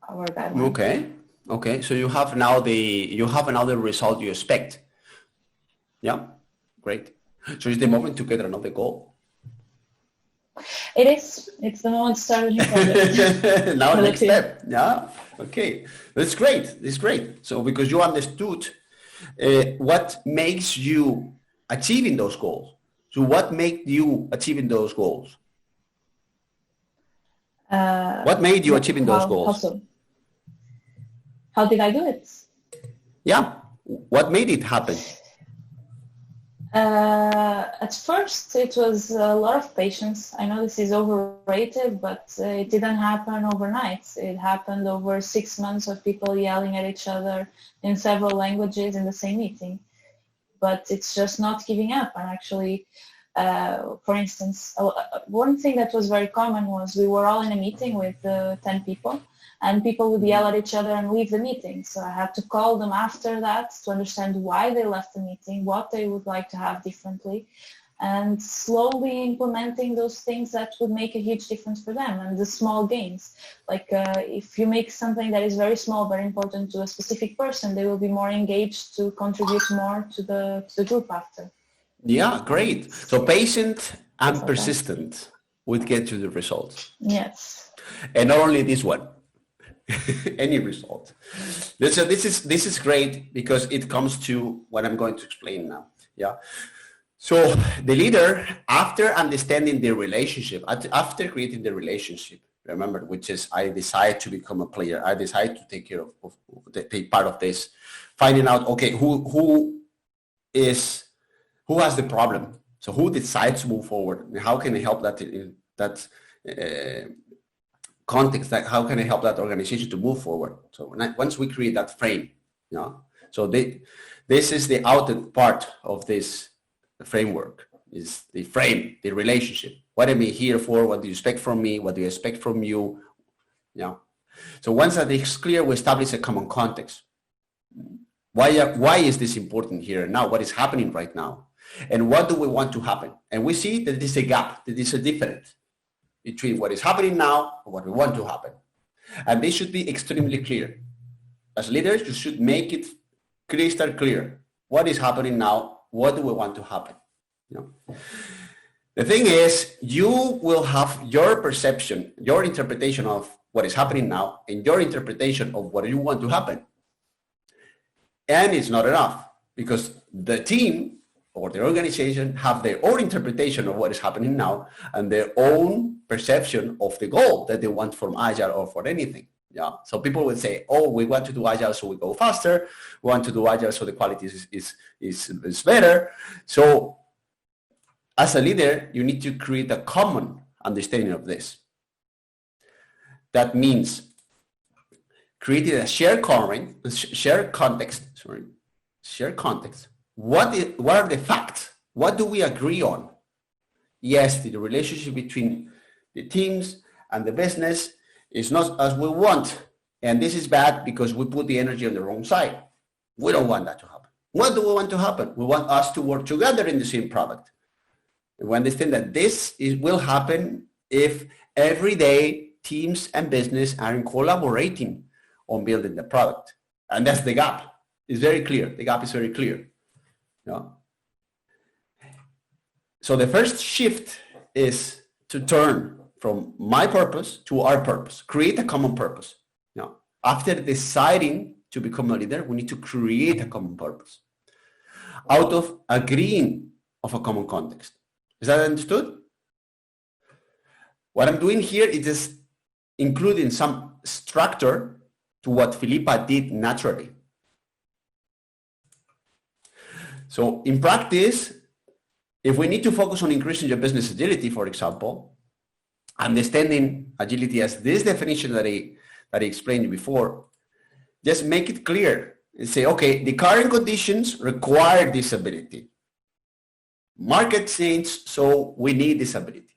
guideline. Okay. So you have now another result you expect. Yeah, great. So it's the moment to get another goal. It is. It's the moment to start a new project. Now next step. Yeah. Okay. That's great. That's great. So because you understood what makes you achieving those goals. So what made you achieving those goals? What made you achieving those goals? How did I do it? Yeah. What made it happen? At first, it was a lot of patience. I know this is overrated, but it didn't happen overnight. It happened over 6 months of people yelling at each other in several languages in the same meeting. But it's just not giving up. And actually, for instance, one thing that was very common was we were all in a meeting with 10 people, and people would yell at each other and leave the meeting. So I had to call them after that to understand why they left the meeting, what they would like to have differently, and slowly implementing those things that would make a huge difference for them. And the small gains, like if you make something that is very small, very important to a specific person, they will be more engaged to contribute more to the group after. Yeah, great. So patient and persistent would get you the results. Yes. And not only this one. Any result. So this is great because it comes to what I'm going to explain now. Yeah. So the leader, after understanding the relationship, after creating the relationship, remember, which is I decide to become a player. I decide to take care of take part of this, finding out, okay, who has the problem? So who decides to move forward? And how can I help that context, that how can I help that organization to move forward? So once we create that frame, you know, so this is the outer part of this framework, is the frame, the relationship. What am I here for? What do you expect from me? What do you expect from you? Yeah. So once that is clear, we establish a common context. Why is this important here and now? What is happening right now? And what do we want to happen? And we see that there's a gap, that there's a difference between what is happening now and what we want to happen. And this should be extremely clear. As leaders, you should make it crystal clear. What is happening now? What do we want to happen? You know? The thing is, you will have your perception, your interpretation of what is happening now, and your interpretation of what you want to happen. And it's not enough, because the team or the organization have their own interpretation of what is happening now and their own perception of the goal that they want from Agile or for anything. Yeah. So people would say, oh, we want to do Agile so we go faster. We want to do Agile so the quality is better. So as a leader, you need to create a common understanding of this. That means creating a shared context. What are the facts? What do we agree on? Yes, the relationship between the teams and the business is not as we want. And this is bad because we put the energy on the wrong side. We don't want that to happen. What do we want to happen? We want us to work together in the same product. We understand that will happen if every day teams and business are collaborating on building the product. And that's the gap. It's very clear. The gap is very clear. Yeah. So the first shift is to turn from my purpose to our purpose. Create a common purpose. Now, after deciding to become a leader, we need to create a common purpose out of agreeing of a common context. Is that understood? What I'm doing here is just including some structure to what Filipa did naturally. So in practice, if we need to focus on increasing your business agility, for example, understanding agility as this definition that I explained before, just make it clear and say, okay, the current conditions require this ability. Market change, so we need this ability.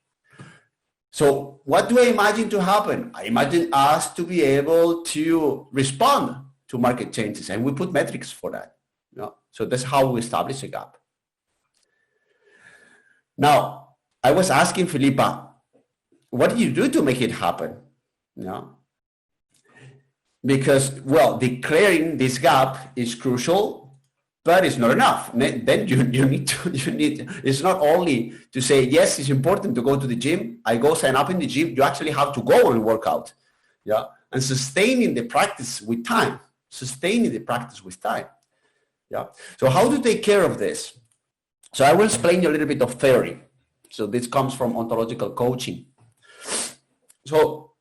So what do I imagine to happen? I imagine us to be able to respond to market changes, and we put metrics for that. You know? So that's how we establish a gap. Now, I was asking Filipa, what do you do to make it happen? You know? Because, well, declaring this gap is crucial, but it's not enough. Then you need, it's not only to say, yes, it's important to go to the gym. I go sign up in the gym. You actually have to go and work out. Yeah. And sustaining the practice with time. Yeah. So how to take care of this? So I will explain you a little bit of theory. So this comes from ontological coaching. So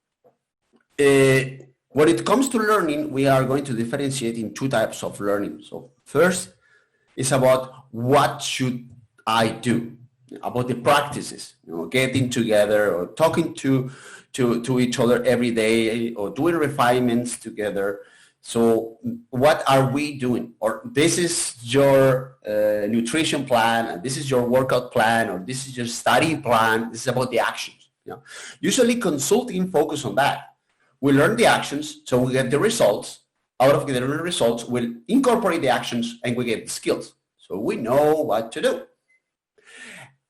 when it comes to learning, we are going to differentiate in two types of learning. So first is about what should I do, about the practices, you know, getting together or talking to each other every day or doing refinements together. So what are we doing? Or this is your nutrition plan, and this is your workout plan, or this is your study plan. This is about the actions. You know? Usually consulting focus on that. We learn the actions, so we get the results. Out of getting the results, we'll incorporate the actions and we get the skills. So we know what to do.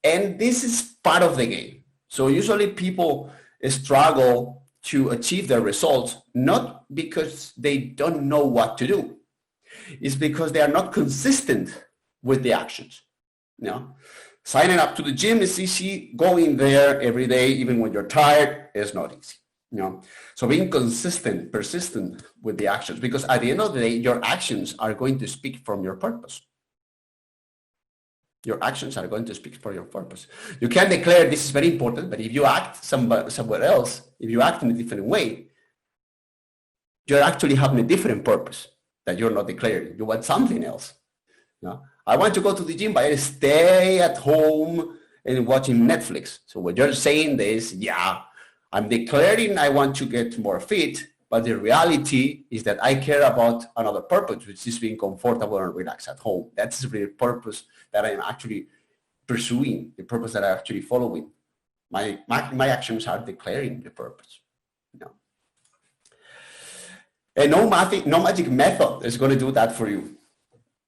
And this is part of the game. So usually people struggle to achieve their results, not because they don't know what to do. It's because they are not consistent with the actions. You know? Signing up to the gym is easy. Going there every day, even when you're tired, is not easy. You know, so being consistent, persistent with the actions, because at the end of the day, your actions are going to speak from your purpose. Your actions are going to speak for your purpose. You can declare this is very important, but if you act somewhere else, if you act in a different way, you're actually having a different purpose that you're not declaring. You want something else. You know? I want to go to the gym, but I stay at home and watching Netflix. So when you're saying this, yeah, I'm declaring I want to get more fit, but the reality is that I care about another purpose, which is being comfortable and relaxed at home. That's the real purpose that I'm actually pursuing, the purpose that I'm actually following. My actions are declaring the purpose. You know? And no magic method is going to do that for you.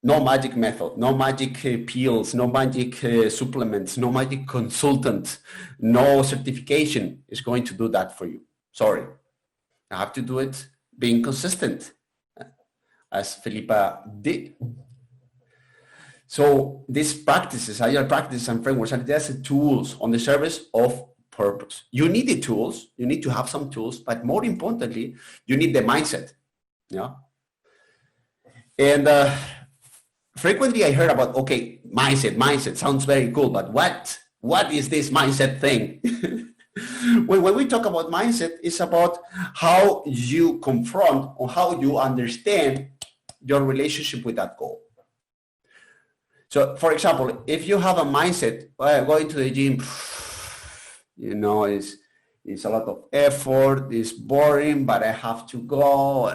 No magic method, no magic pills, no magic supplements, no magic consultant, no certification is going to do that for you. Sorry. I have to do it being consistent, as Filipa did. So these practices, agile practices and frameworks, are just tools on the service of purpose. You need the tools, you need to have some tools, but more importantly, you need the mindset. Yeah. And frequently I heard about, okay, mindset sounds very cool, but what is this mindset thing? When we talk about mindset, it's about how you confront or how you understand your relationship with that goal. So, for example, if you have a mindset, well, going to the gym, you know, it's a lot of effort, it's boring, but I have to go.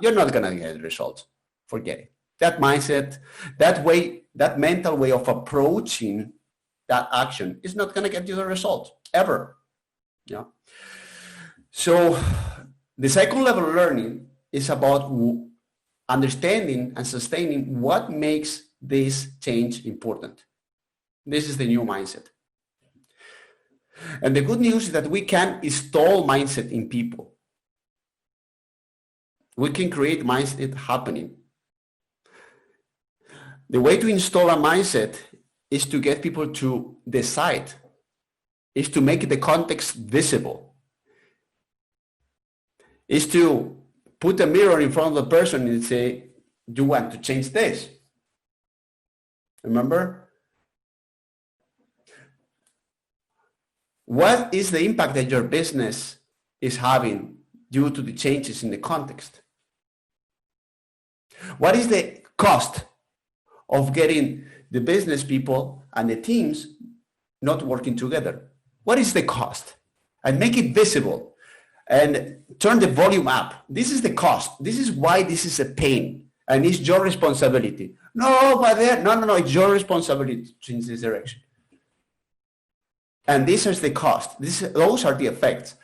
You're not going to get results. Forget it. That mindset, that mental way of approaching that action is not going to get you the result, ever. Yeah. So the second level of learning is about understanding and sustaining what makes this change important. This is the new mindset. And the good news is that we can install mindset in people. We can create mindset happening. The way to install a mindset is to get people to decide, is to make the context visible, is to put a mirror in front of the person and say, you want to change this. Remember? What is the impact that your business is having due to the changes in the context? What is the cost of getting the business people and the teams not working together? What is the cost? And make it visible and turn the volume up. This is the cost. This is why this is a pain and it's your responsibility. No, it's your responsibility to change this direction. And this is the cost. Those are the effects.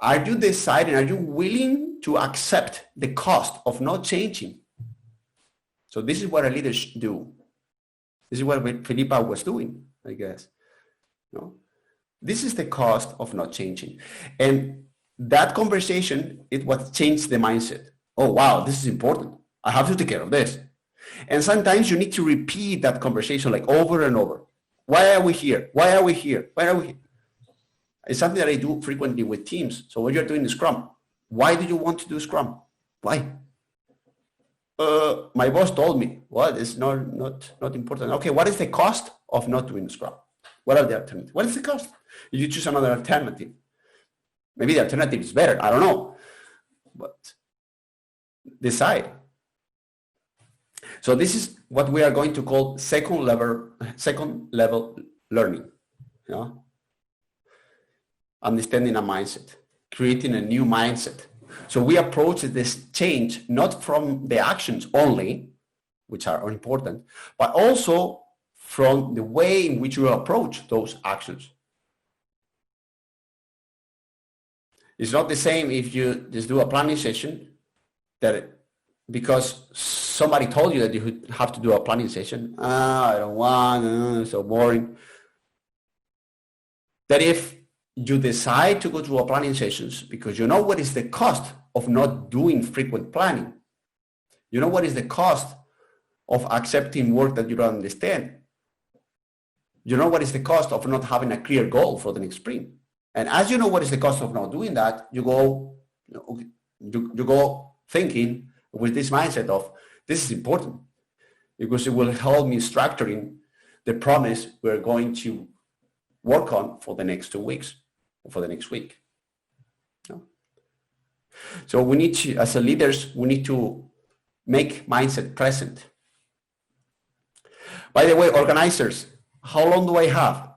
Are you deciding, are you willing to accept the cost of not changing? So this is what a leader should do. This is what Felipa was doing, I guess. No? This is the cost of not changing. And that conversation, it what changed the mindset. Oh, wow, this is important. I have to take care of this. And sometimes you need to repeat that conversation like over and over. Why are we here? Why are we here? Why are we here? It's something that I do frequently with teams. So when you're doing the Scrum, why do you want to do Scrum? Why? My boss told me. Well, it's not important. Okay, what is the cost of not doing Scrum? What are the alternatives? What is the cost? If you choose another alternative, maybe the alternative is better. I don't know, but decide. So this is what we are going to call second level learning. Yeah? Understanding a mindset, creating a new mindset. So we approach this change not from the actions only, which are important, but also from the way in which you approach those actions. It's not the same if you just do a planning session that because somebody told you that you have to do a planning session. I don't want, it's so boring. That if you decide to go through a planning sessions because you know what is the cost of not doing frequent planning. You know what is the cost of accepting work that you don't understand. You know what is the cost of not having a clear goal for the next sprint. And as you know what is the cost of not doing that, you go thinking with this mindset of this is important because it will help me structuring the promise we're going to work on for the next 2 weeks or for the next week. So we need to, as a leaders, we need to make mindset present. By the way, organizers, how long do I have?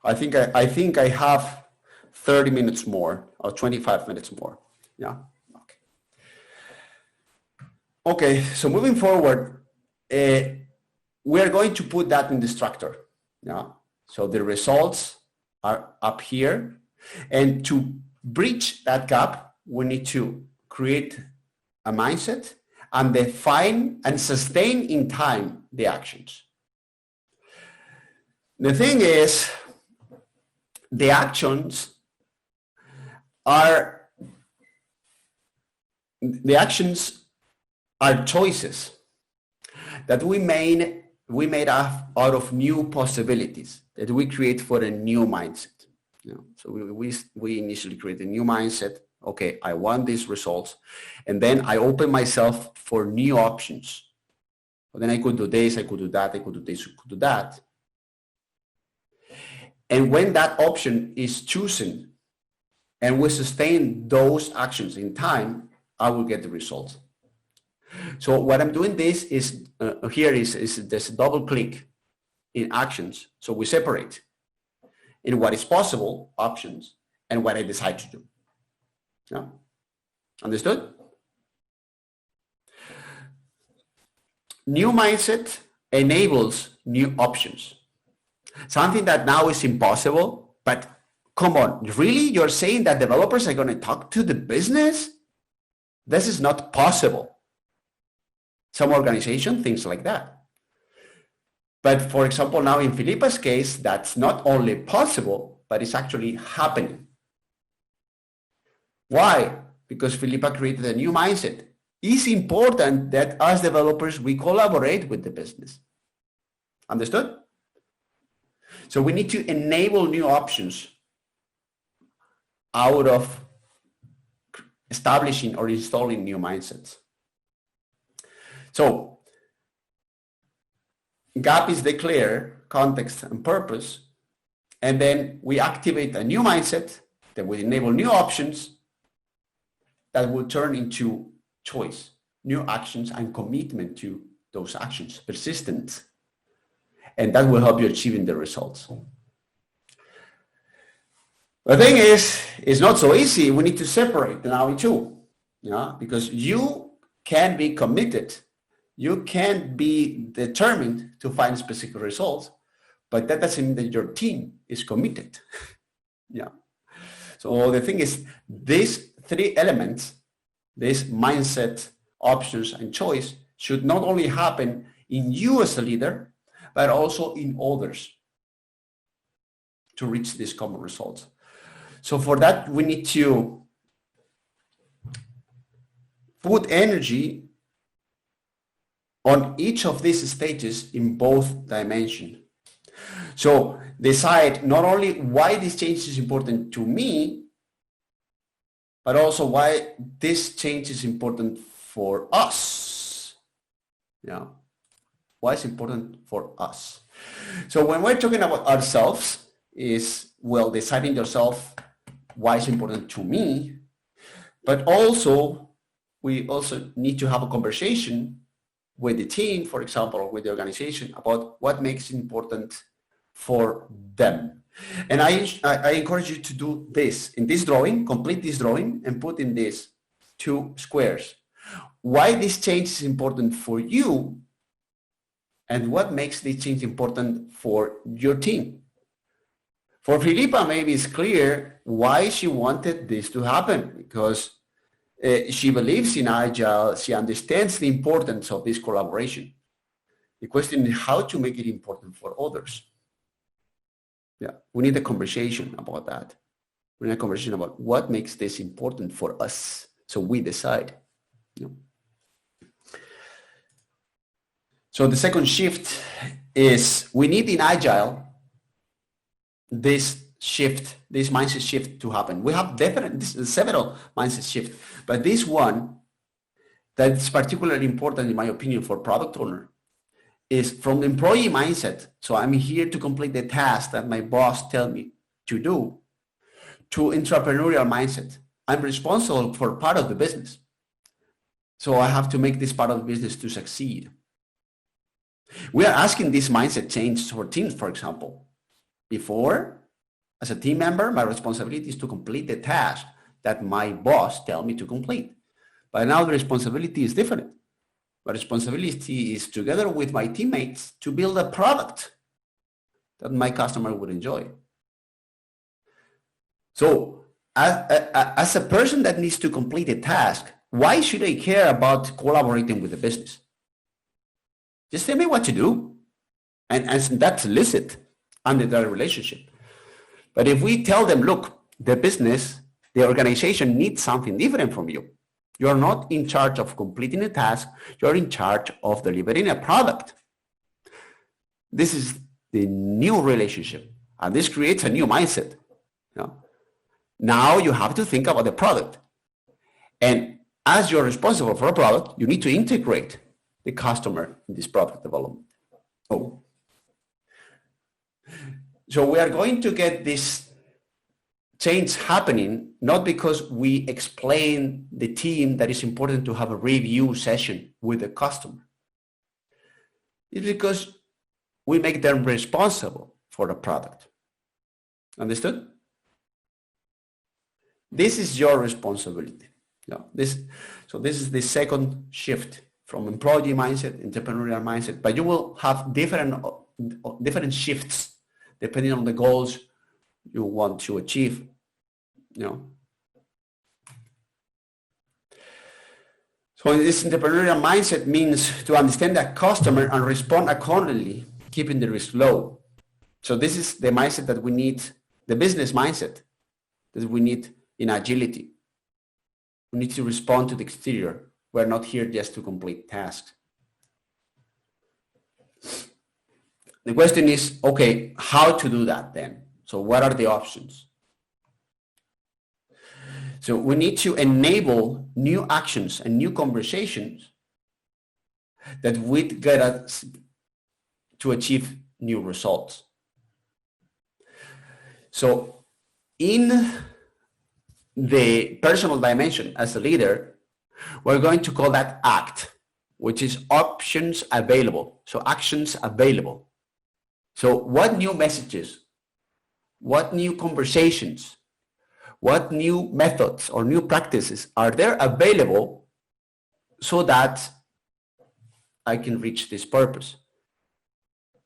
I think I have 30 minutes more or 25 minutes more. Yeah. Okay. So moving forward, we are going to put that in the structure. Yeah. So the results are up here, and to bridge that gap, we need to create a mindset and define and sustain in time the actions. The thing is, the actions are choices that we made out of new possibilities that we create for a new mindset. So we initially create a new mindset. Okay, I want these results, and then I open myself for new options. But then I could do this, I could do that, I could do this, I could do that. And when that option is chosen and we sustain those actions in time, I will get the results. So what I'm doing this is, here is this double click in actions. So we separate in what is possible, options, and what I decide to do. Yeah. Understood? New mindset enables new options. Something that now is impossible, but come on, really? You're saying that developers are going to talk to the business? This is not possible. Some organization thinks like that. But for example, now in Filipa's case, that's not only possible, but it's actually happening. Why? Because Filipa created a new mindset. It's important that as developers, we collaborate with the business. Understood? So we need to enable new options out of establishing or installing new mindsets. So gap is declare, context and purpose, and then we activate a new mindset that will enable new options that will turn into choice, new actions and commitment to those actions, persistence. And that will help you achieving the results. The thing is, it's not so easy. We need to separate now in two, because you can be committed. You can be determined to find specific results, but that doesn't mean that your team is committed. Yeah. So the thing is, these three elements, this mindset, options, and choice should not only happen in you as a leader, but also in others to reach these common results. So for that, we need to put energy on each of these stages in both dimensions. So decide not only why this change is important to me, but also why this change is important for us. Yeah. Why it's important for us. So when we're talking about ourselves, is, well, deciding yourself why it's important to me, but also we also need to have a conversation with the team, for example, or with the organization about what makes it important for them. And I encourage you to do this in this drawing, complete this drawing and put in these two squares. Why this change is important for you and what makes this change important for your team. For Filipa, maybe it's clear why she wanted this to happen, because she believes in Agile, she understands the importance of this collaboration. The question is how to make it important for others. Yeah, we need a conversation about that. We need a conversation about what makes this important for us, so we decide. Yeah. So the second shift is we need in Agile this shift, this mindset shift to happen. We have several mindset shifts, but this one that's particularly important in my opinion for product owner is from the employee mindset. So I'm here to complete the task that my boss tells me to do, to entrepreneurial mindset. I'm responsible for part of the business. So I have to make this part of the business to succeed. We are asking this mindset change for teams, for example. Before, as a team member, my responsibility is to complete the task that my boss tells me to complete. But now the responsibility is different. My responsibility is together with my teammates to build a product that my customer would enjoy. So as a person that needs to complete a task, why should I care about collaborating with the business? Just tell me what to do. And that's illicit under that relationship. But if we tell them, look, the business The organization needs something different from you. You're not in charge of completing a task. You're in charge of delivering a product. This is the new relationship, and this creates a new mindset. Now you have to think about the product. And as you're responsible for a product, you need to integrate the customer in this product development. So we are going to get this change happening, not because we explain the team that it's important to have a review session with the customer. It's because we make them responsible for the product. Understood? This is your responsibility. This is the second shift from employee mindset, entrepreneurial mindset, but you will have different shifts depending on the goals you want to achieve. So this entrepreneurial mindset means to understand the customer and respond accordingly, keeping the risk low. So this is the mindset that we need, the business mindset that we need in agility. We need to respond to the exterior. We're not here just to complete tasks. The question is, okay, how to do that then? So what are the options? So we need to enable new actions and new conversations that would get us to achieve new results. So in the personal dimension as a leader, we're going to call that ACT, which is options available. So actions available. So what new messages, what new conversations, what new methods or new practices are there available so that I can reach this purpose?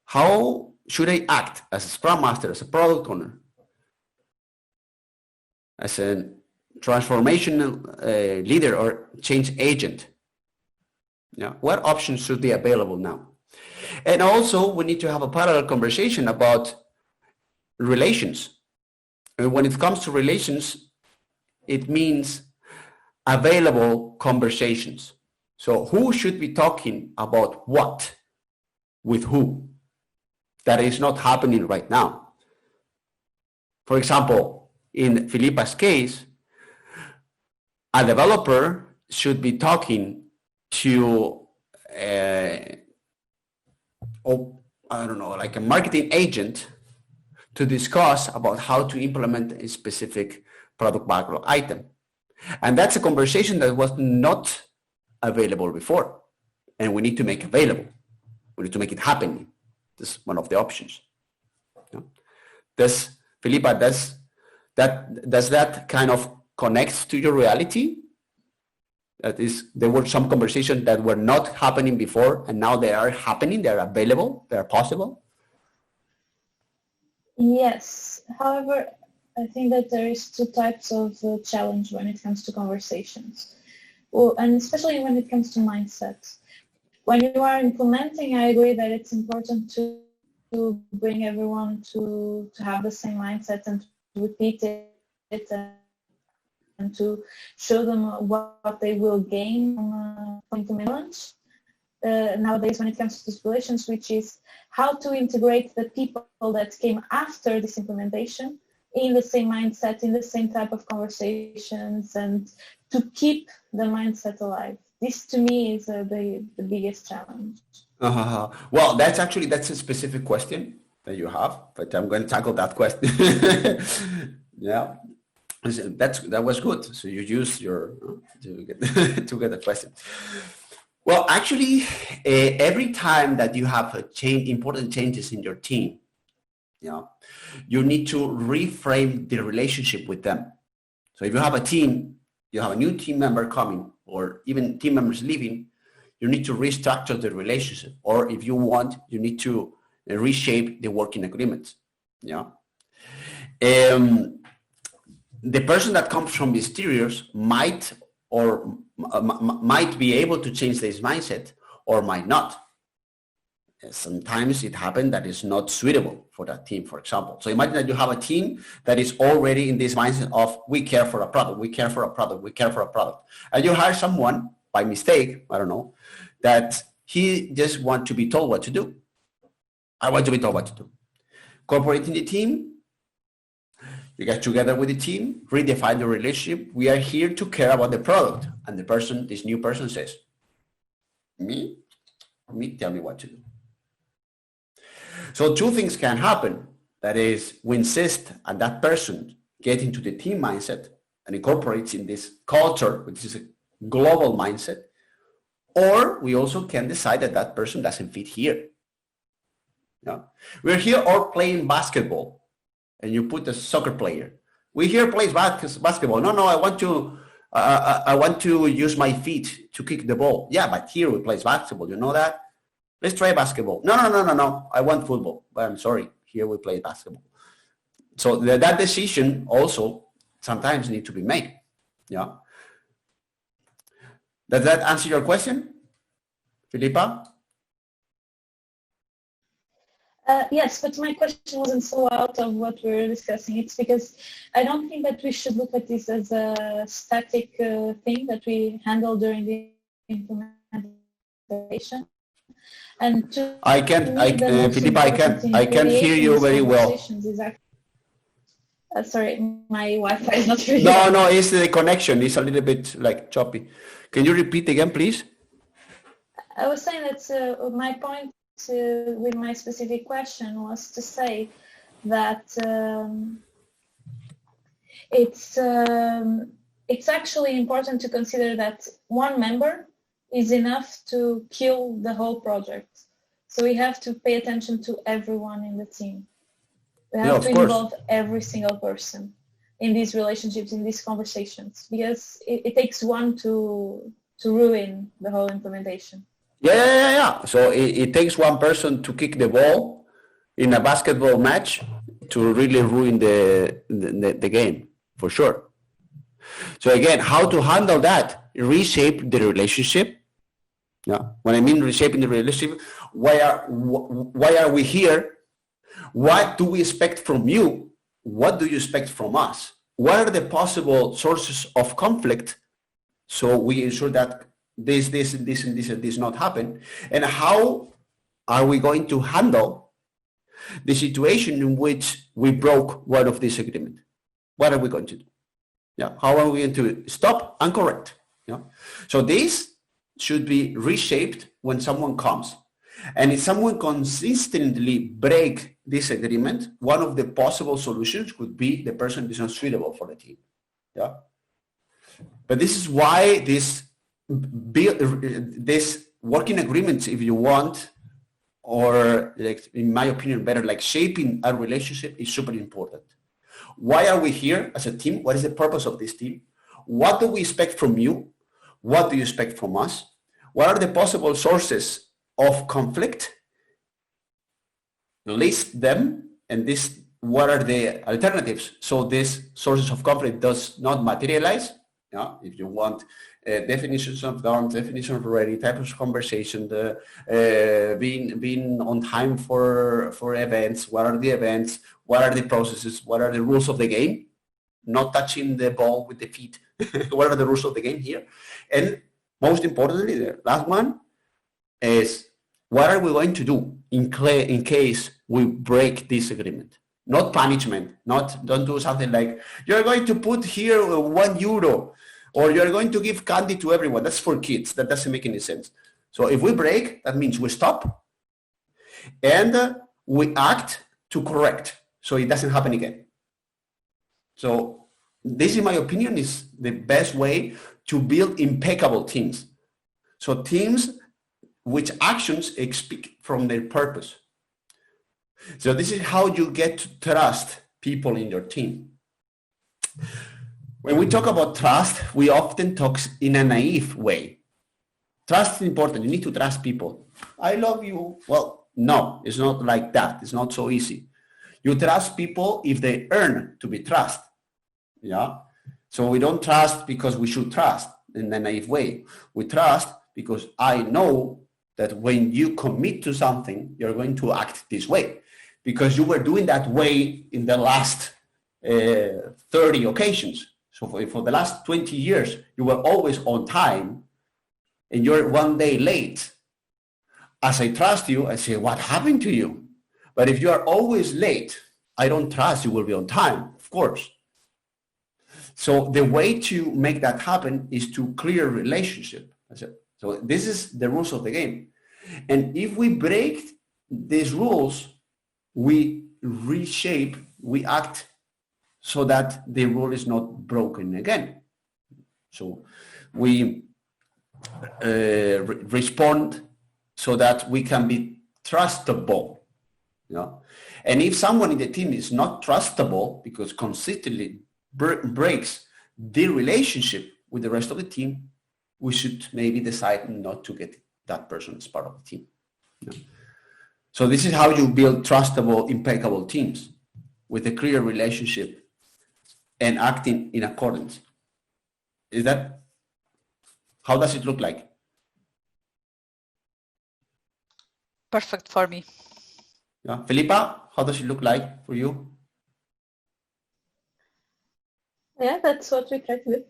How should I act as a Scrum Master, as a product owner, as a transformational leader or change agent? What options should be available now? And also, we need to have a parallel conversation about relations. And when it comes to relations, it means available conversations. So who should be talking about what with who? That is not happening right now. For example, in Filipa's case, a developer should be talking to like a marketing agent to discuss about how to implement a specific product backlog item. And that's a conversation that was not available before. And we need to make available. We need to make it happen. This is one of the options. Filipa, does that kind of connect to your reality? That is, there were some conversations that were not happening before, and now they are happening, they are available, they are possible? Yes. However, I think that there is two types of challenge when it comes to conversations. Well, and especially when it comes to mindset. When you are implementing, I agree that it's important to bring everyone to have the same mindset and to repeat it and to show them what they will gain from implementation. Nowadays, when it comes to relations, which is how to integrate the people that came after this implementation in the same mindset, in the same type of conversations, and to keep the mindset alive. This, to me, is the biggest challenge. Well, that's a specific question that you have, but I'm going to tackle that question. Yeah, that was good. So you used to get the question. Well, actually, every time that you have important changes in your team, you need to reframe the relationship with them. So if you have a team, you have a new team member coming, or even team members leaving, you need to restructure the relationship. Or if you want, you need to reshape the working agreement. The person that comes from the exteriors might be able to change this mindset or might not. sometimes it happens that it's not suitable for that team, for example. So imagine that you have a team that is already in this mindset of we care for a product, we care for a product, we care for a product. And you hire someone by mistake, I don't know, that he just wants to be told what to do. I want to be told what to do. Incorporating the team, you get together with the team, redefine the relationship. We are here to care about the product. And the person, this new person says, me, tell me what to do. So two things can happen. That is, we insist on that person get into the team mindset and incorporates in this culture, which is a global mindset, or we also can decide that that person doesn't fit here. Yeah? We're here all playing basketball, and you put a soccer player. We here plays basketball. No, I want to use my feet to kick the ball. Yeah, but here we play basketball. You know that? Let's try basketball. No. I want football. But I'm sorry. Here we play basketball. So that decision also sometimes need to be made. Yeah. Does that answer your question, Filipa? Yes, but my question wasn't so out of what we were discussing. It's because I don't think that we should look at this as a static thing that we handle during the implementation. And Filipa, I can hear you very well. Sorry, my Wi-Fi is not really. No, it's the connection. It's a little bit like choppy. Can you repeat again, please? I was saying that my point with my specific question was to say that it's actually important to consider that one member is enough to kill the whole project. So we have to pay attention to everyone in the team. We have to involve every single person in these relationships, in these conversations, because it takes one to ruin the whole implementation. Yeah. So it takes one person to kick the ball in a basketball match to really ruin the game, for sure. So again, how to handle that? Reshape the relationship. Yeah. When I mean reshaping the relationship, why are we here? What do we expect from you? What do you expect from us? What are the possible sources of conflict? So we ensure that this not happen. And how are we going to handle the situation in which we broke one of these agreements? What are we going to do? Yeah. How are we going to stop and correct? Yeah. So this should be reshaped when someone comes. And if someone consistently break this agreement, one of the possible solutions could be the person is not suitable for the team. Yeah. But this is why this working agreements, if you want, or like, in my opinion, better like shaping a relationship is super important. Why are we here as a team? What is the purpose of this team? What do we expect from you? What do you expect from us? What are the possible sources of conflict? List them, and what are the alternatives so these sources of conflict does not materialize? Yeah, if you want definitions of done, definition of ready, type of conversation, being on time for events, what are the events, what are the processes, what are the rules of the game, not touching the ball with the feet, what are the rules of the game here? And most importantly, the last one is, what are we going to do in case we break this agreement? Not punishment, don't do something like, you're going to put here €1, or you're going to give candy to everyone. That's for kids. That doesn't make any sense. So if we break, that means we stop and we act to correct so it doesn't happen again. So this, in my opinion, is the best way to build impeccable teams. So teams which actions speak from their purpose. So this is how you get to trust people in your team. When we talk about trust, we often talk in a naive way. Trust is important. You need to trust people. I love you. Well, no, it's not like that. It's not so easy. You trust people if they earn to be trusted. Yeah. So we don't trust because we should trust in a naive way. We trust because I know that when you commit to something, you're going to act this way because you were doing that way in the last 30 occasions. So for the last 20 years, you were always on time and you're one day late. As I trust you, I say, what happened to you? But if you are always late, I don't trust you will be on time, of course. So the way to make that happen is to clear relationship. So this is the rules of the game. And if we break these rules, we reshape, we act so that the rule is not broken again. So we respond so that we can be trustable. And if someone in the team is not trustable because consistently breaks the relationship with the rest of the team, we should maybe decide not to get that person as part of the team. So this is how you build trustable, impeccable teams with a clear relationship and acting in accordance. Is that, how does it look like? Perfect for me. Yeah. Felipa, how does it look like for you? Yeah, that's what we try to do.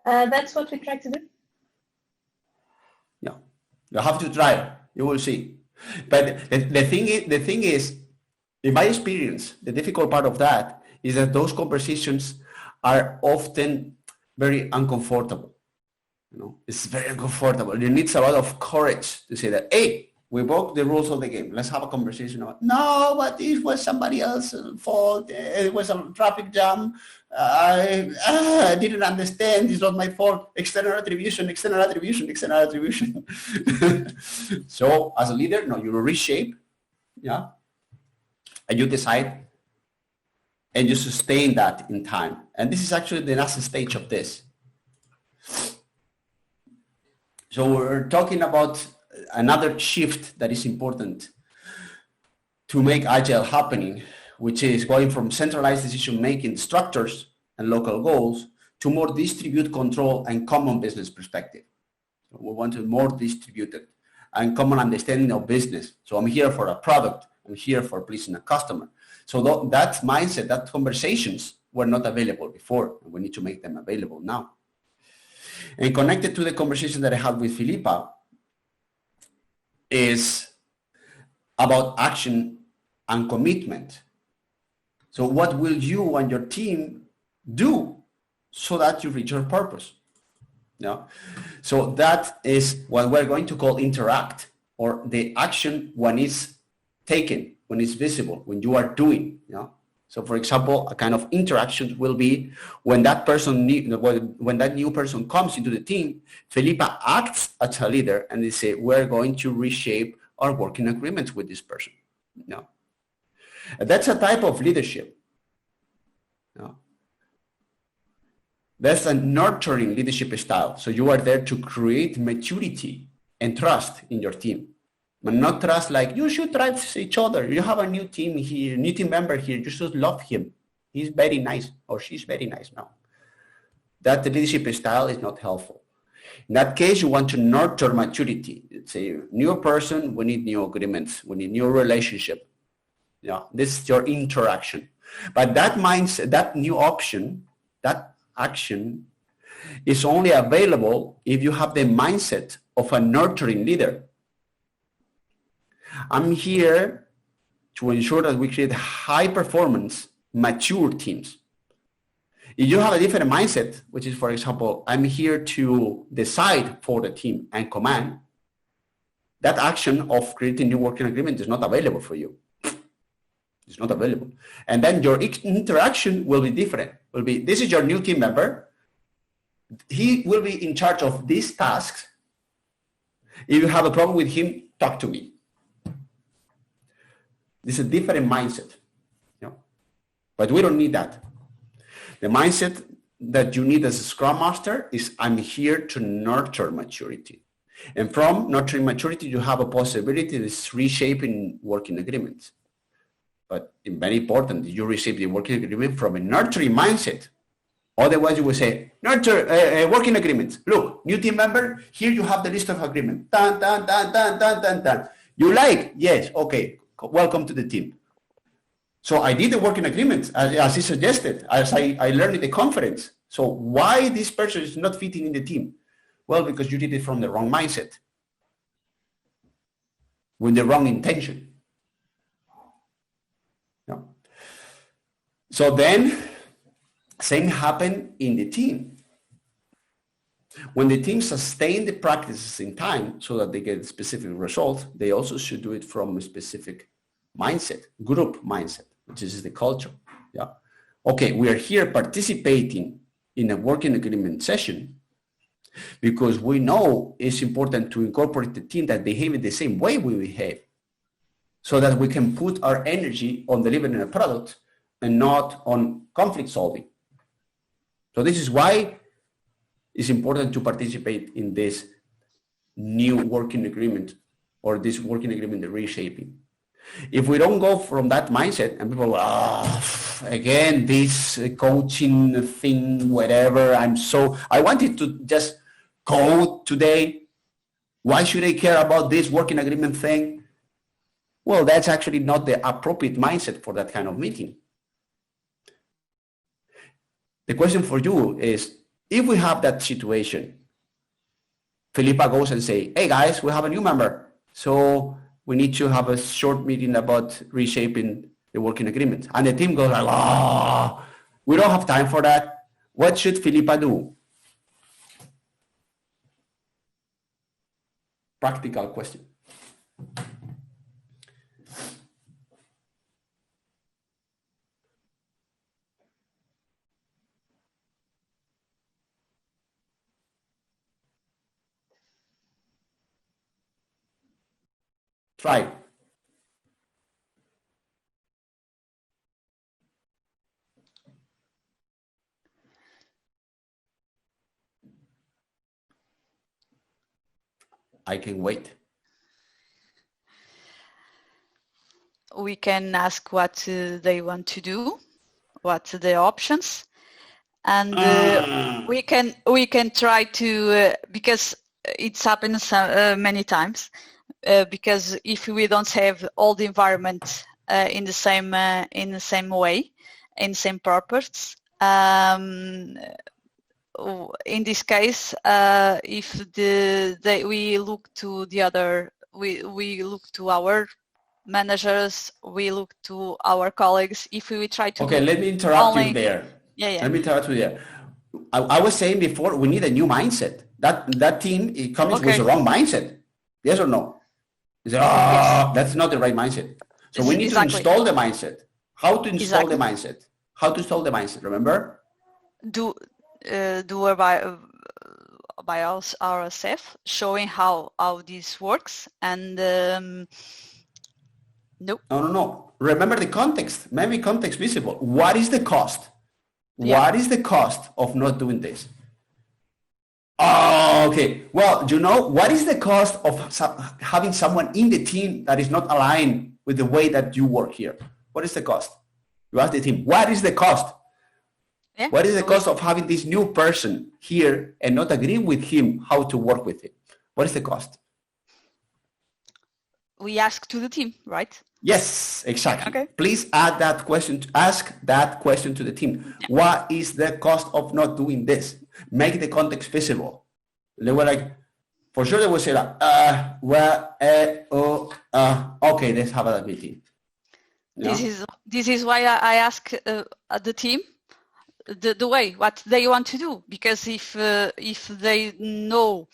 That's what we try to do. Yeah, you have to try. You will see. But the thing is, in my experience, the difficult part of that is that those conversations are often very uncomfortable. It's very uncomfortable. It needs a lot of courage to say that, hey, we broke the rules of the game. Let's have a conversation about, no, but it was somebody else's fault. It was a traffic jam. I didn't understand. It's not my fault. External attribution. So as a leader, no, you reshape, yeah, and you decide, and you sustain that in time. And this is actually the last stage of this. So we're talking about another shift that is important to make Agile happening, which is going from centralized decision-making structures and local goals to more distributed control and common business perspective. So we want to more distributed and common understanding of business. So I'm here for a product. I'm here for pleasing a customer. So that mindset, that conversations were not available before, and we need to make them available now. And connected to the conversation that I had with Filipa is about action and commitment. So what will you and your team do so that you reach your purpose? Yeah. So that is what we're going to call interact, or the action when it's taken, when it's visible, when you are doing. Yeah. So for example, a kind of interaction will be when that person, when that new person comes into the team, Felipa acts as a leader and they say, we're going to reshape our working agreements with this person. No. That's a type of leadership. No. That's a nurturing leadership style. So you are there to create maturity and trust in your team. But not trust like, you should trust each other. You have a new team here, new team member here. You should love him. He's very nice, or she's very nice now. That leadership style is not helpful. In that case, you want to nurture maturity. It's a new person, we need new agreements. We need new relationship. Yeah, this is your interaction. But that mindset, that new option, that action is only available if you have the mindset of a nurturing leader. I'm here to ensure that we create high performance, mature teams. If you have a different mindset, which is, for example, I'm here to decide for the team and command, that action of creating new working agreement is not available for you. It's not available. And then your interaction will be different. Will be, this is your new team member. He will be in charge of these tasks. If you have a problem with him, talk to me. This is a different mindset, but we don't need that. The mindset that you need as a Scrum Master is, I'm here to nurture maturity. And from nurturing maturity, you have a possibility of reshaping working agreements. But it's very important that you reshape the working agreement from a nurturing mindset Otherwise, you will say, nurture working agreements. Look, new team member, here you have the list of agreements. Dun, dun, dun, dun, dun, dun, dun. You like? Yes. Okay. Welcome to the team. So I did the working agreements as he suggested, as I learned in the conference. So why this person is not fitting in the team? Well, because you did it from the wrong mindset, with the wrong intention. Yeah. So then, same happened in the team. When the team sustain the practices in time so that they get specific results, they also should do it from a specific mindset, group mindset, which is the culture. Yeah. Okay, we are here participating in a working agreement session because we know it's important to incorporate the team that behave in the same way we behave, so that we can put our energy on delivering a product and not on conflict solving. So this is why it's important to participate in this new working agreement, or this working agreement reshaping. If we don't go from that mindset and people go, again, this coaching thing, whatever, I wanted to just code today. Why should I care about this working agreement thing? Well, that's actually not the appropriate mindset for that kind of meeting. The question for you is, if we have that situation, Felipa goes and say, hey guys, we have a new member. So we need to have a short meeting about reshaping the working agreement. And the team goes like, we don't have time for that. What should Felipa do? Practical question. Try. I can wait. We can ask what they want to do, what the options, and we can try to because it's happened many times. Because if we don't have all the environment in the same way, in the same purpose, in this case, if we look to the other, we look to our managers, we look to our colleagues. If we try to let me interrupt you there. Yeah. Let me interrupt you there. I was saying before, we need a new mindset. That team comes with the wrong mindset. Yes or no? Yes. That's not the right mindset. So we need to install the mindset. How to install the mindset? How to install the mindset? Remember? Do by ourselves, showing how this works, and No. Remember the context. Maybe context visible. What is the cost? Yeah. What is the cost of not doing this? Okay. Well, what is the cost of having someone in the team that is not aligned with the way that you work here? What is the cost? You ask the team, what is the cost? Yeah. What is the cost of having this new person here and not agree with him how to work with him? What is the cost? We ask to the team, right? Yes, exactly. Okay. Please ask that question to the team. Yeah. What is the cost of not doing this? Make the context visible. They were like, for sure they will say that, okay, let's have a meeting. Yeah. This is why I ask the team the way, what they want to do, because if they know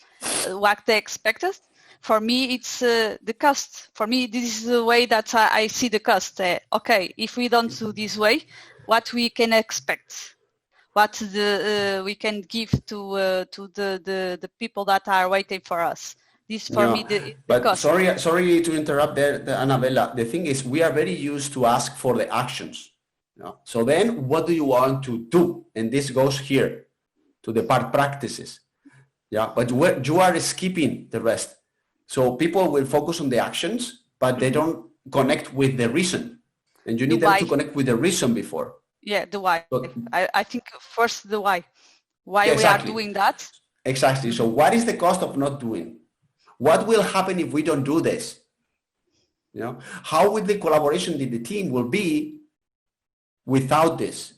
what they expected, for me, it's the cost. For me, this is the way that I see the cost. Okay, if we don't do this way, what we can expect, what we can give to the people that are waiting for us. This for me the cost. Sorry to interrupt there, Annabella. The thing is, we are very used to ask for the actions. So then, what do you want to do? And this goes here to the part practices. Yeah, but you are skipping the rest. So people will focus on the actions, but they don't connect with the reason. And you need them to connect with the reason before. Yeah, the why. So, I think first the why. Why yeah, exactly. we are doing that. Exactly. So what is the cost of not doing? What will happen if we don't do this? You know, how will the collaboration in the team will be without this?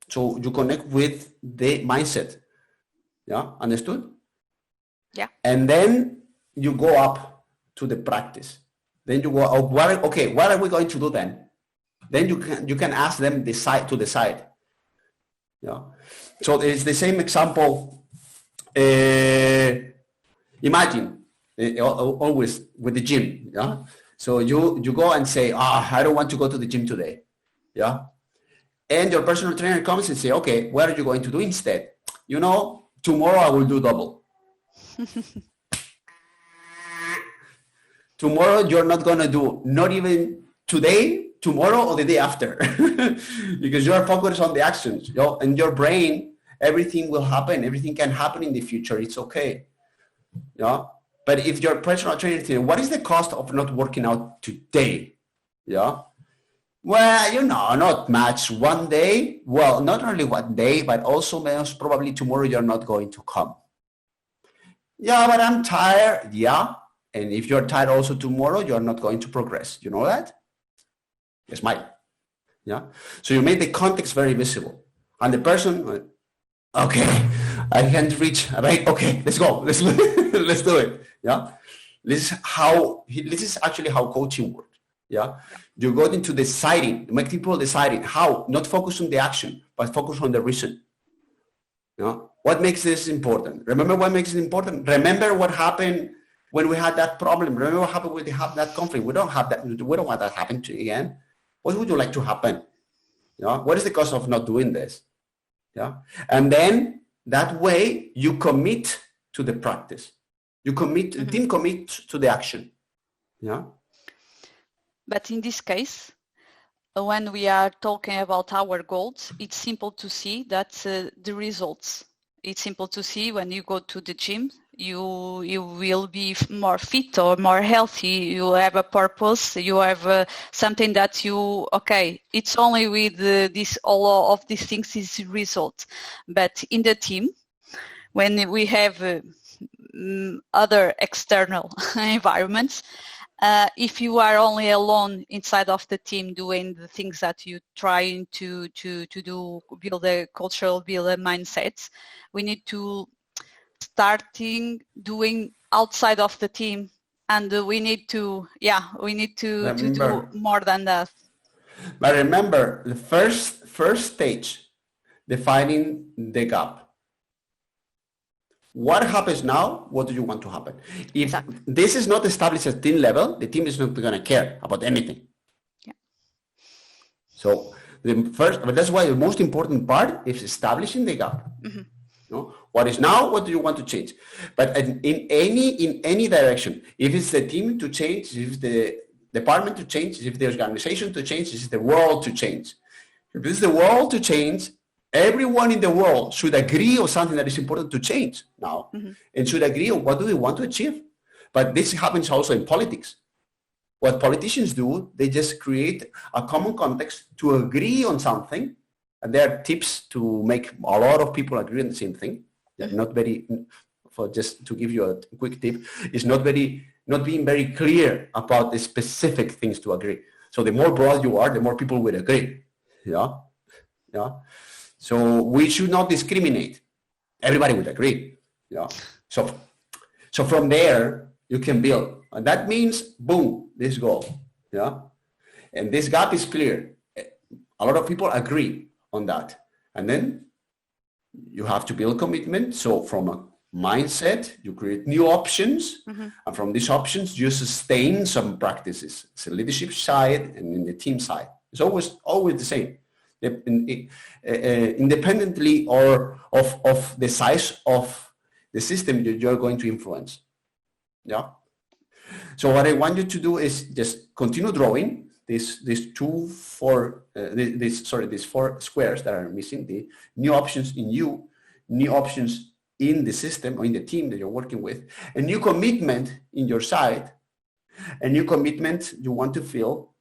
So you connect with the mindset. Yeah, understood? Yeah. And then you go up to the practice. Then you go, oh, what are we going to do then? Then you can ask them to decide. Yeah. So it's the same example. Imagine always with the gym. Yeah. So you go and say, I don't want to go to the gym today. Yeah. And your personal trainer comes and say, okay, what are you going to do instead? You know, tomorrow I will do double. Tomorrow you're not going to do, not even today, tomorrow or the day after, because you are focused on the actions. You know, in your brain, everything will happen. Everything can happen in the future. It's okay. Yeah. But if your personal trainer says, what is the cost of not working out today? Yeah. Well, you know, not much. One day, well, not only one day, but also most probably tomorrow you're not going to come. Yeah, but I'm tired. Yeah. And if you're tired also tomorrow, you're not going to progress. You know that? Yes, Mike. Yeah. So you made the context very visible. And the person, okay, I can't reach, right? Okay, let's go. Let's do it. Yeah. This is actually how coaching works. Yeah. You go into deciding, make people deciding how, not focus on the action, but focus on the reason. You know, what makes this important? Remember what makes it important? Remember what happened when we had that problem. Remember what happened when we had that conflict. We don't want that to happen again. What would you like to happen? You know, what is the cost of not doing this? Yeah. And then that way you commit to the practice. You commit, the team commits to the action. Yeah. But in this case, when we are talking about our goals, it's simple to see that the results. It's simple to see when you go to the gym, you will be more fit or more healthy. You have a purpose. You have something that it's only with this, all of these things is result. But in the team, when we have other external environments, if you are only alone inside of the team doing the things that you trying to do, build a cultural, build a mindset, we need to doing outside of the team, and we need to do more than that. But remember, the first stage, defining the gap. What happens now? What do you want to happen? If this is not established at team level, the team is not going to care about anything. Yeah. So that's why the most important part is establishing the gap. Mm-hmm. You know, what is now? What do you want to change? But in any direction, if it's the team to change, if the department to change, if the organization to change, if it's the world to change. If it's the world to change, everyone in the world should agree on something that is important to change now, and should agree on what do we want to achieve. But this happens also in politics. What politicians do, they just create a common context to agree on something. And there are tips to make a lot of people agree on the same thing. Just to give you a quick tip, is not being very clear about the specific things to agree. So the more broad you are, the more people will agree. Yeah. So we should not discriminate. Everybody would agree. Yeah. So from there you can build, and that means boom, this goal. Yeah. And this gap is clear. A lot of people agree on that, and then you have to build commitment. So from a mindset, you create new options, and from these options, you sustain some practices. It's a leadership side and in the team side. It's always the same. Independently or of the size of the system that you're going to influence. Yeah. So what I want you to do is just continue drawing these four squares that are missing, the new options in you, new options in the system or in the team that you're working with, a new commitment in your side, a new commitment you want to feel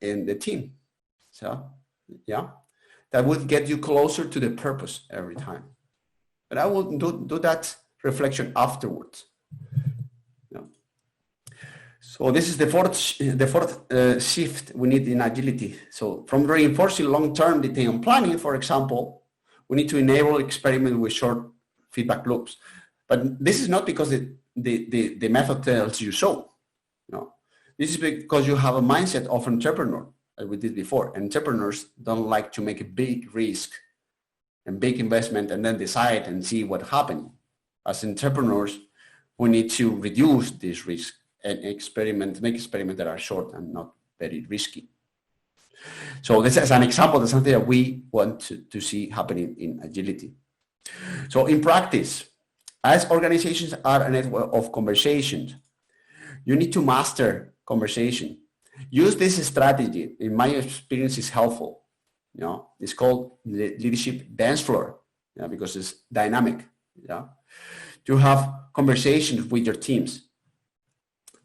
in the team. So, yeah. that would get you closer to the purpose every time. But I will do that reflection afterwards. So this is the fourth shift we need in agility. So from reinforcing long-term detailed planning, for example, we need to enable experiment with short feedback loops. But this is not because the method tells you so. No, this is because you have a mindset of entrepreneur, as we did before. Entrepreneurs don't like to make a big risk and big investment and then decide and see what happened. As entrepreneurs, we need to reduce this risk and make experiments that are short and not very risky. So this is an example of something that we want to see happening in agility. So in practice, as organizations are a network of conversations, you need to master conversation. Use this strategy. In my experience, is helpful. It's called the leadership dance floor, because it's dynamic. To have conversations with your teams.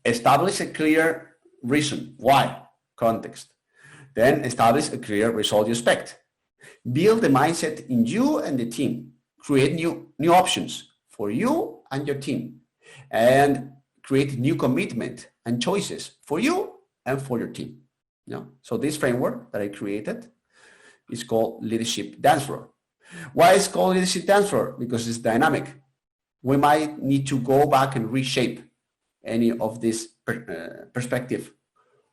Establish a clear reason, why, context. Then establish a clear result you expect. Build the mindset in you and the team. Create new options for you and your team. And create new commitment and choices for you and for your team. So this framework that I created is called leadership dance floor. Why is it called leadership dance floor? Because it's dynamic. We might need to go back and reshape any of this perspective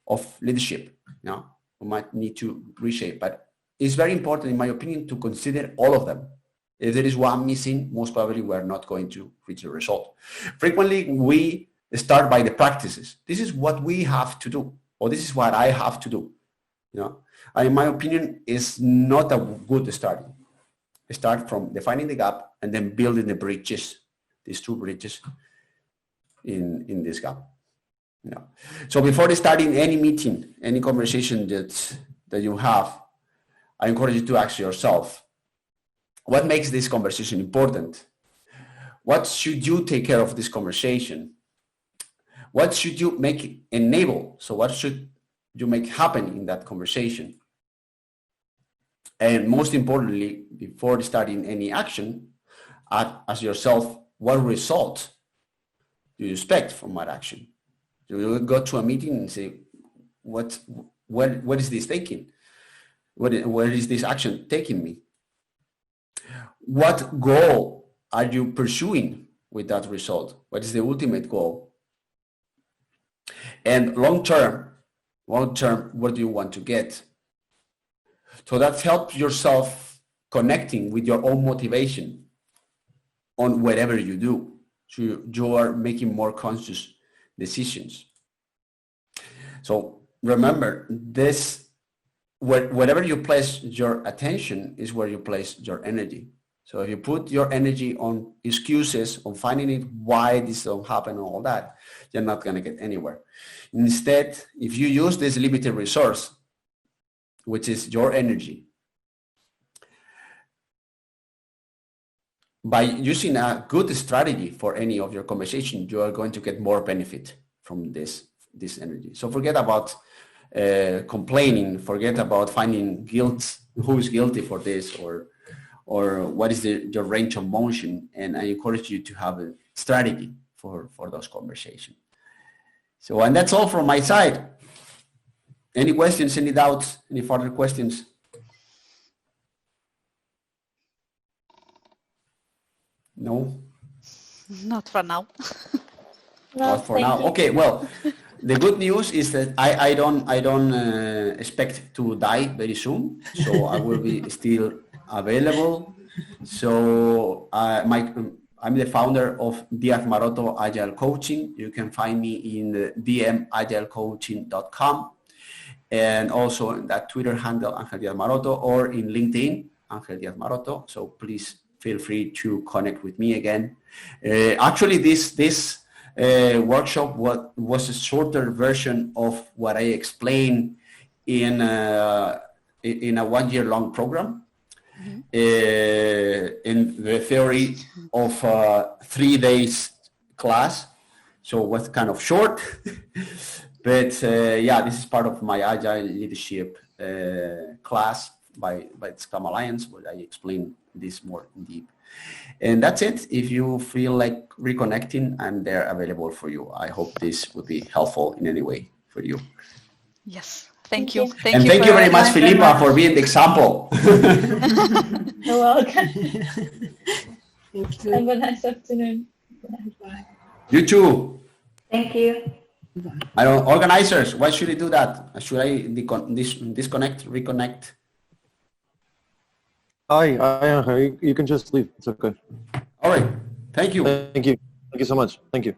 of leadership. We might need to reshape, but it's very important, in my opinion, to consider all of them. If there is one missing, most probably we're not going to reach the result. Frequently, we start by the practices. This is what we have to do, or this is what I have to do. And in my opinion, is not a good start. Start from defining the gap and then building the bridges, these two bridges in this gap. So before starting any meeting, any conversation that you have, I encourage you to ask yourself, what makes this conversation important? What should you take care of this conversation? What should you make enable? So what should you make happen in that conversation? And most importantly, before starting any action, ask yourself, what result do you expect from that action? Do you go to a meeting and say, what is this taking? Where is this action taking me? What goal are you pursuing with that result? What is the ultimate goal? And long term, what do you want to get? So that helps yourself connecting with your own motivation on whatever you do. So you are making more conscious decisions. So remember, wherever you place your attention is where you place your energy. So if you put your energy on excuses, on finding it why this don't happen and all that, you're not going to get anywhere. Instead, if you use this limited resource, which is your energy, by using a good strategy for any of your conversation, you are going to get more benefit from this energy. So forget about complaining, forget about finding guilt, who is guilty for this, or what is your range of motion. And I encourage you to have a strategy for those conversations. So, and that's all from my side. Any questions, any doubts, any further questions? No? Not for now. Not for now. Okay, well, the good news is that I don't expect to die very soon, so I will be still available. So I'm the founder of Diaz-Maroto Agile Coaching. You can find me in dmagilecoaching.com, and also in that Twitter handle, Angel Diaz-Maroto, or in LinkedIn, Angel Diaz-Maroto. So please feel free to connect with me again. Actually, this workshop was a shorter version of what I explained in a 1 year long program. In the theory of 3 days class. So it was kind of short, but yeah, this is part of my Agile leadership class by the Scrum Alliance, where I explain this more in deep. And that's it. If you feel like reconnecting, I'm there available for you. I hope this would be helpful in any way for you. Yes. Thank you. Thank you very much, Filipa, for being the example. You're welcome. Thank you. Have a nice afternoon. Bye. You too. Thank you. I don't, organizers, why should I do that? Should I disconnect, reconnect? Hi, you can just leave. It's okay. All right. Thank you. Thank you. Thank you so much. Thank you.